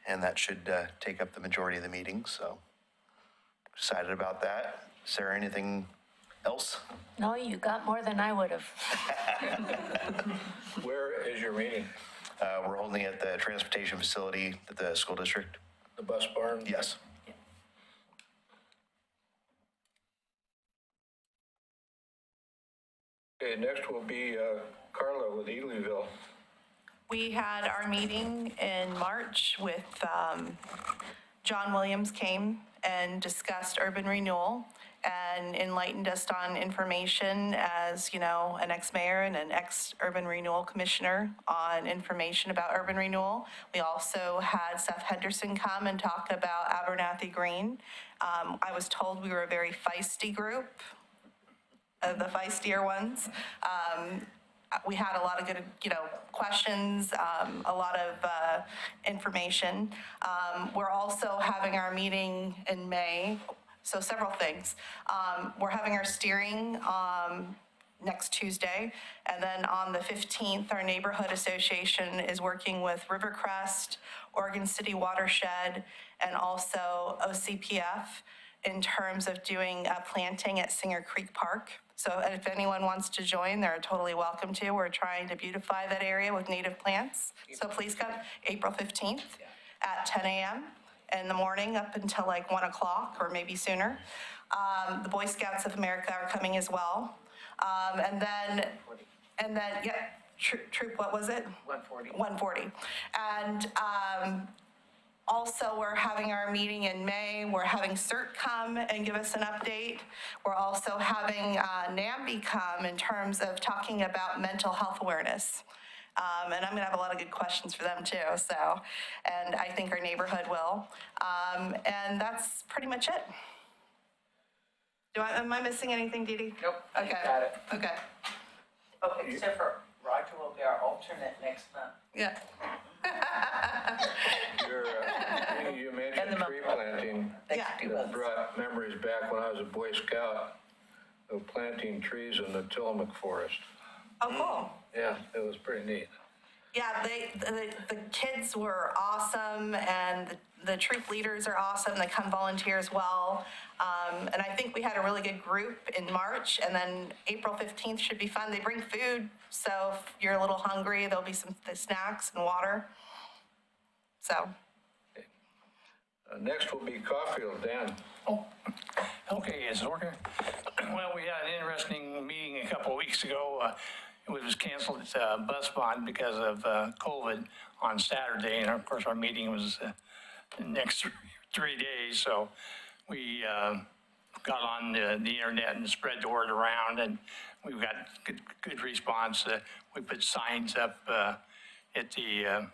and that should take up the majority of the meeting. So excited about that. Sarah, anything else? No, you got more than I would have. Where is your meeting? We're holding it at the transportation facility at the school district. The bus barn? Yes. Okay, next will be Carla with Elyville. We had our meeting in March with, John Williams came and discussed urban renewal and enlightened us on information as, you know, an ex-mayor and an ex-urban renewal commissioner on information about urban renewal. We also had Seth Henderson come and talk about Abernathy Green. I was told we were a very feisty group, of the feistier ones. We had a lot of good, you know, questions, a lot of information. We're also having our meeting in May, so several things. We're having our steering next Tuesday, and then on the 15th, our neighborhood association is working with Rivercrest, Oregon City Watershed, and also OCPF in terms of doing a planting at Singer Creek Park. So if anyone wants to join, they're totally welcome to. We're trying to beautify that area with native plants. So please come April 15th at 10 a.m. in the morning up until like 1 o'clock or maybe sooner. The Boy Scouts of America are coming as well. And then, yeah, troop, what was it? 140. 140. And also, we're having our meeting in May. We're having CERT come and give us an update. We're also having NAMBY come in terms of talking about mental health awareness. And I'm gonna have a lot of good questions for them too, so, and I think our neighborhood will. And that's pretty much it. Am I missing anything, Dee Dee? Nope. Okay. Got it. Okay. Oh, except for Roger will be our alternate next month. Yeah. You mentioned tree planting. Yeah. That brought memories back when I was a Boy Scout of planting trees in the Tillamook Forest. Oh, cool. Yeah, it was pretty neat. Yeah, the kids were awesome, and the troop leaders are awesome. They come volunteer as well. And I think we had a really good group in March, and then April 15th should be fun. They bring food, so if you're a little hungry, there'll be some snacks and water. So. Next will be Caulfield, Dan. Oh, okay, it's working. Well, we had an interesting meeting a couple of weeks ago. It was canceled at Bus Bond because of COVID on Saturday, and of course our meeting was the next 3 days. So we got on the internet and spread the word around, and we've got good response. We put signs up at the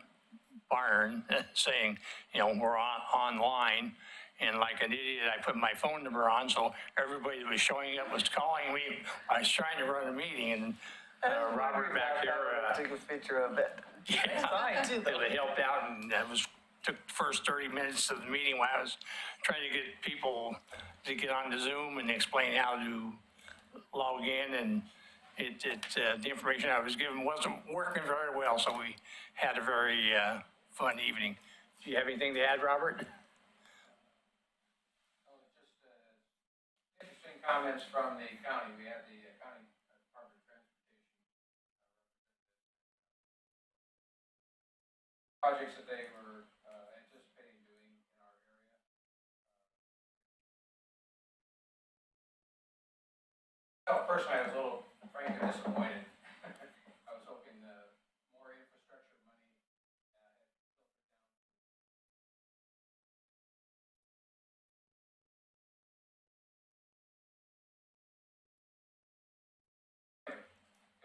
barn saying, you know, we're online. And like an idiot, I put my phone number on, so everybody that was showing up was calling me. I was trying to run a meeting, and Robert back there. Took a picture of it. Yeah, It's fine, too, though. It helped out, and I was took the first 30 minutes of the meeting when I was trying to get people to get onto Zoom and explain how to log in, and the information I was given wasn't working very well, so we had a very fun evening. Do you have anything to add, Robert? Interesting comments from the county. We had the county Department of Transportation projects that they were anticipating doing in our area. Personally, I was a little, frankly, disappointed. I was hoping more infrastructure money had filtered down.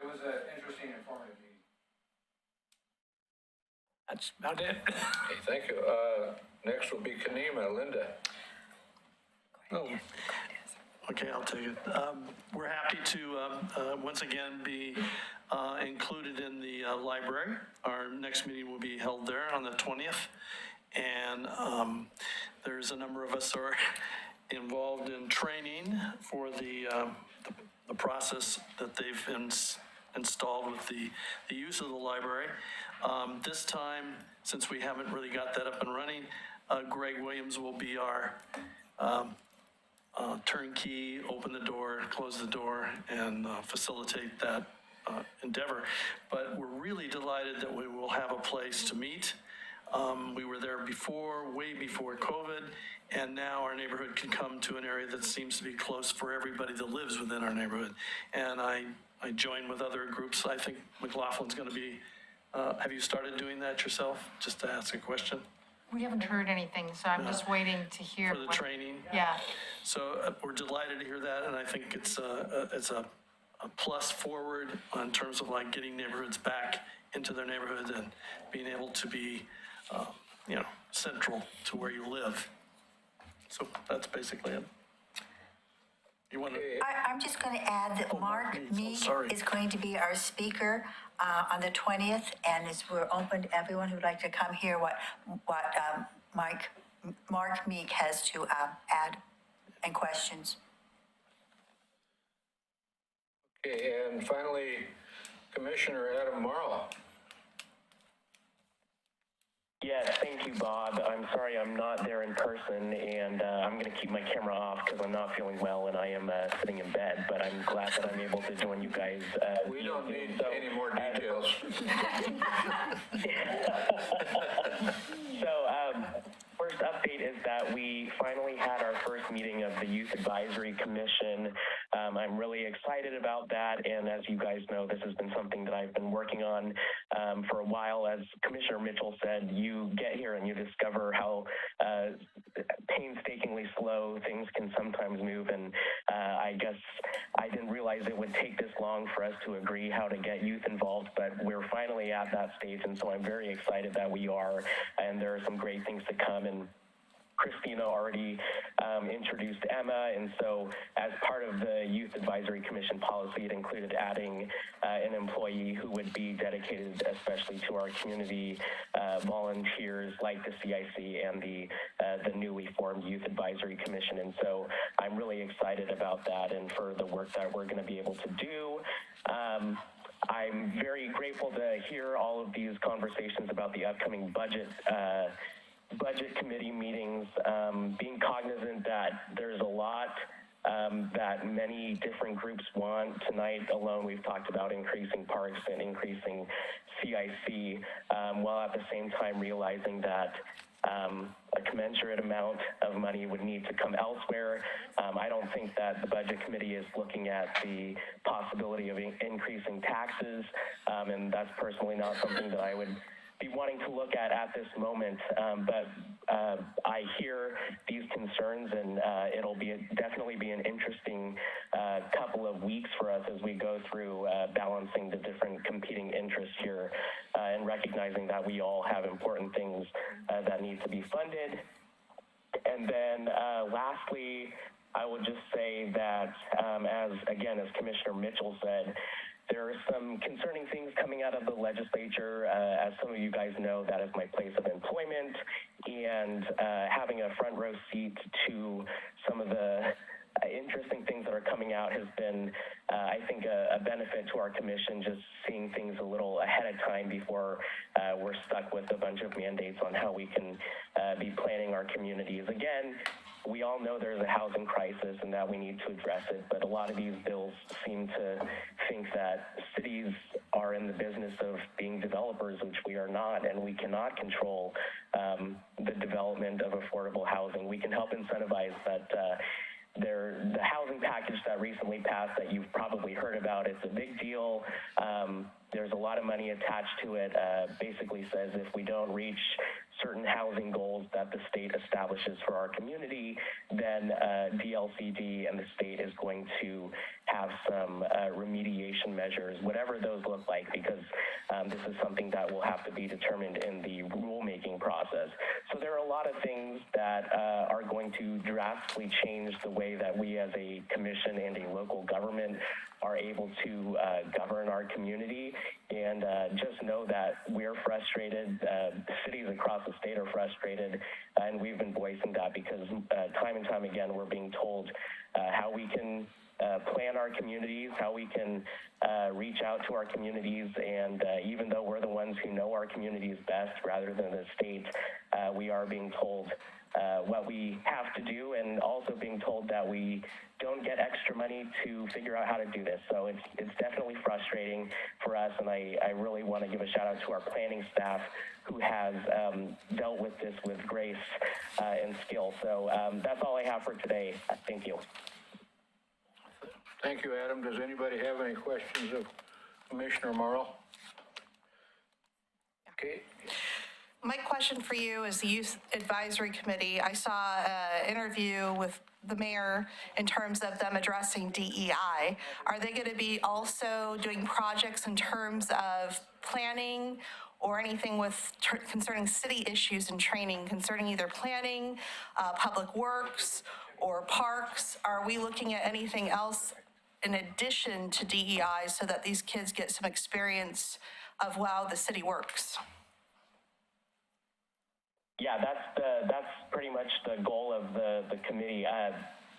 It was an interesting, informative meeting. That's about it. Okay, thank you. Next will be Kenema. Linda. Oh, okay, I'll take it. We're happy to once again be included in the library. Our next meeting will be held there on the 20th. And there's a number of us who are involved in training for the process that they've installed with the use of the library. This time, since we haven't really got that up and running, Greg Williams will be our turnkey, open the door, close the door, and facilitate that endeavor. But we're really delighted that we will have a place to meet. We were there before, way before COVID, and now our neighborhood can come to an area that seems to be close for everybody that lives within our neighborhood. And I join with other groups. I think McLaughlin's going to be, have you started doing that yourself? Just to ask a question. We haven't heard anything, so I'm just waiting to hear. For the training? Yeah. So we're delighted to hear that, and I think it's a plus forward in terms of like getting neighborhoods back into their neighborhoods and being able to be, central to where you live. So that's basically it. You want to? I'm just going to add that Mark Meek is going to be our speaker on the 20th, and we're open to everyone who'd like to come hear what Mark Meek has to add and questions. Okay, and finally, Commissioner Adam Marl. Yes, thank you, Bob. I'm sorry I'm not there in person, and I'm going to keep my camera off because I'm not feeling well and I am sitting in bed, but I'm glad that I'm able to join you guys. We don't need any more details. First update is that we finally had our first meeting of the Youth Advisory Commission. I'm really excited about that, and as you guys know, this has been something that I've been working on for a while. As Commissioner Mitchell said, you get here and you discover how painstakingly slow things can sometimes move, and I guess I didn't realize it would take this long for us to agree how to get youth involved, but we're finally at that stage, and so I'm very excited that we are, and there are some great things to come. And Christina already introduced Emma, and so as part of the Youth Advisory Commission policy, it included adding an employee who would be dedicated especially to our community volunteers like the CIC and the newly formed Youth Advisory Commission. And so I'm really excited about that and for the work that we're going to be able to do. I'm very grateful to hear all of these conversations about the upcoming budget committee meetings, being cognizant that there's a lot that many different groups want. Tonight alone, we've talked about increasing parks and increasing CIC, while at the same time realizing that a commensurate amount of money would need to come elsewhere. I don't think that the budget committee is looking at the possibility of increasing taxes, and that's personally not something that I would be wanting to look at this moment, but I hear these concerns, and it'll definitely be an interesting couple of weeks for us as we go through balancing the different competing interests here and recognizing that we all have important things that need to be funded. And then lastly, I would just say that as Commissioner Mitchell said, There are some concerning things coming out of the legislature. As some of you guys know, that is my place of employment, and having a front row seat to some of the interesting things that are coming out has been, I think, a benefit to our commission, just seeing things a little ahead of time before we're stuck with a bunch of mandates on how we can be planning our communities. Again, we all know there's a housing crisis and that we need to address it, but a lot of these bills seem to think that cities are in the business of being developers, which we are not, and we cannot control the development of affordable housing. We can help incentivize, but the housing package that recently passed that you've probably heard about, it's a big deal. There's a lot of money attached to it. Basically says if we don't reach certain housing goals that the state establishes for our community, then DLCD and the state is going to have some remediation measures, whatever those look like, because this is something that will have to be determined in the rulemaking process. So there are a lot of things that are going to drastically change the way that we as a commission and a local government are able to govern our community. And just know that we're frustrated. Cities across the state are frustrated, and we've been voicing that because time and time again we're being told how we can plan our communities, how we can reach out to our communities, and even though we're the ones who know our communities best rather than the state, we are being told what we have to do, and also being told that we don't get extra money to figure out how to do this. So it's definitely frustrating for us, and I really want to give a shout out to our planning staff who has dealt with this with grace and skill. So that's all I have for today. Thank you. Thank you, Adam. Does anybody have any questions of Commissioner Morrow? Okay. My question for you is the Youth Advisory Committee. I saw an interview with the mayor in terms of them addressing DEI. Are they going to be also doing projects in terms of planning or anything with concerning city issues and training concerning either planning, public works, or parks? Are we looking at anything else in addition to DEI so that these kids get some experience of how the city works? Yeah, that's pretty much the goal of the committee.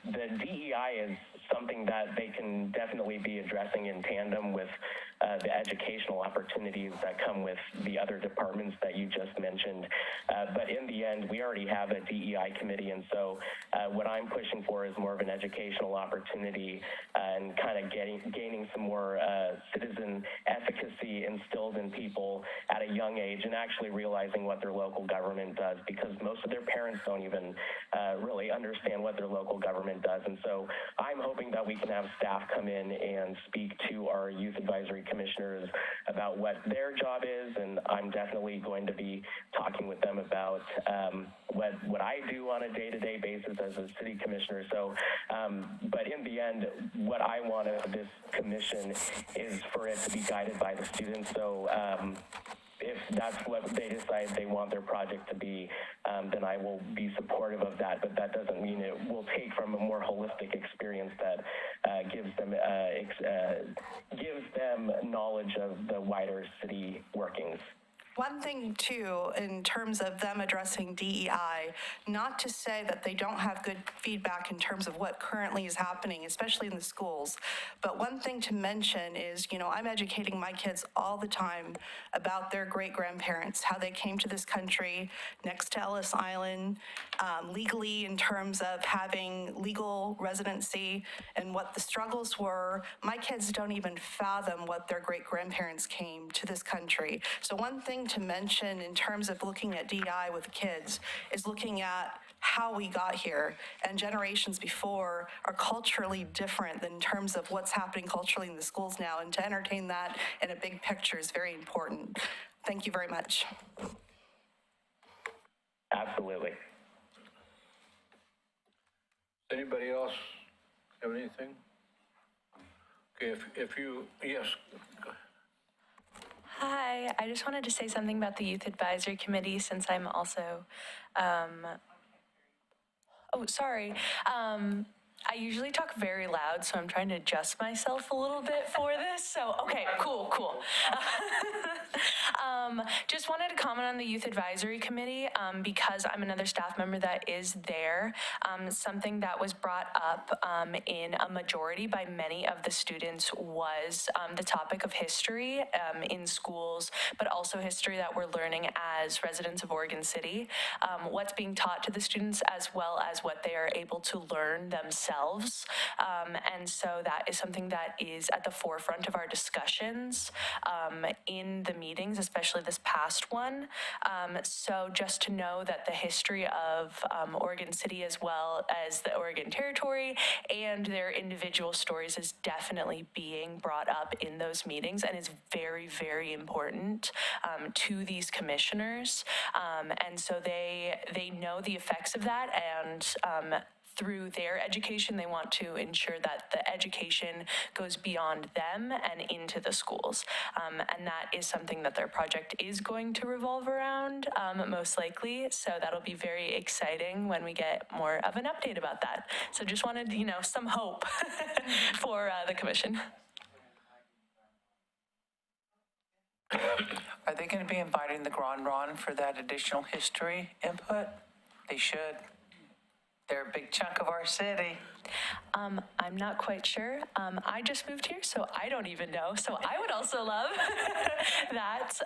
The DEI is something that they can definitely be addressing in tandem with the educational opportunities that come with the other departments that you just mentioned. But in the end, we already have a DEI committee, and so what I'm pushing for is more of an educational opportunity and kind of gaining some more citizen efficacy instilled in people at a young age, and actually realizing what their local government does, because most of their parents don't even really understand what their local government does. And so I'm hoping that we can have staff come in and speak to our youth advisory commissioners about what their job is, and I'm definitely going to be talking with them about what I do on a day-to-day basis as a city commissioner. So, but in the end, what I want of this commission is for it to be guided by the students. So if that's what they decide they want their project to be, then I will be supportive of that. But that doesn't mean it will take from a more holistic experience that gives them knowledge of the wider city workings. One thing, too, in terms of them addressing DEI, not to say that they don't have good feedback in terms of what currently is happening, especially in the schools, but one thing to mention is, I'm educating my kids all the time about their great-grandparents, how they came to this country next to Ellis Island, legally in terms of having legal residency and what the struggles were. My kids don't even fathom what their great-grandparents came to this country. So one thing to mention in terms of looking at DEI with kids is looking at how we got here, and generations before are culturally different than in terms of what's happening culturally in the schools now, and to entertain that in a big picture is very important. Thank you very much. Absolutely. Anybody else have anything? Okay, if you, yes. Hi, I just wanted to say something about the Youth Advisory Committee since I'm also, I usually talk very loud, so I'm trying to adjust myself a little bit for this. So, okay, cool. Just wanted to comment on the Youth Advisory Committee because I'm another staff member that is there. Something that was brought up in a majority by many of the students was the topic of history in schools, but also history that we're learning as residents of Oregon City, what's being taught to the students as well as what they are able to learn themselves. And so that is something that is at the forefront of our discussions in the meetings, especially this past one. So just to know that the history of Oregon City as well as the Oregon Territory and their individual stories is definitely being brought up in those meetings and is very, very important to these commissioners. And so they know the effects of that, and through their education, they want to ensure that the education goes beyond them and into the schools. And that is something that their project is going to revolve around, most likely. So that'll be very exciting when we get more of an update about that. So just wanted, some hope for the commission. Are they going to be inviting the Grand Ron for that additional history input? They should. They're a big chunk of our city. I'm not quite sure. I just moved here, so I don't even know. So I would also love that.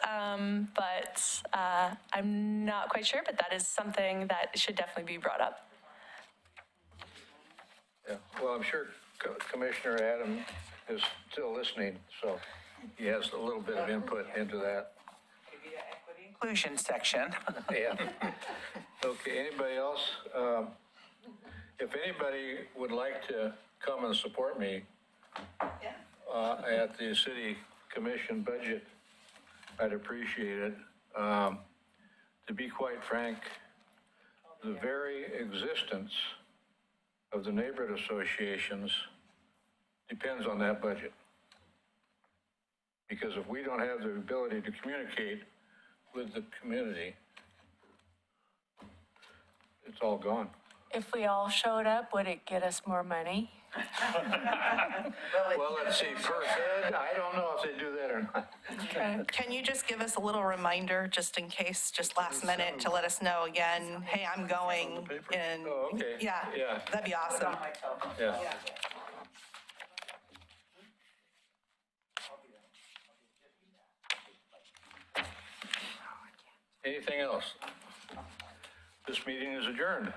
But I'm not quite sure, but that is something that should definitely be brought up. Yeah, well, I'm sure Commissioner Adam is still listening, so he has a little bit of input into that. Maybe the equity inclusion section. Yeah. Okay, anybody else? If anybody would like to come and support me at the city commission budget, I'd appreciate it. To be quite frank, the very existence of the neighborhood associations depends on that budget. Because if we don't have the ability to communicate with the community, it's all gone. If we all showed up, would it get us more money? Well, let's see, per head, I don't know if they do that or not. Okay. Can you just give us a little reminder, just in case, just last minute, to let us know again, hey, I'm going, and, Oh, okay. yeah, that'd be awesome. Yeah. Anything else? This meeting is adjourned.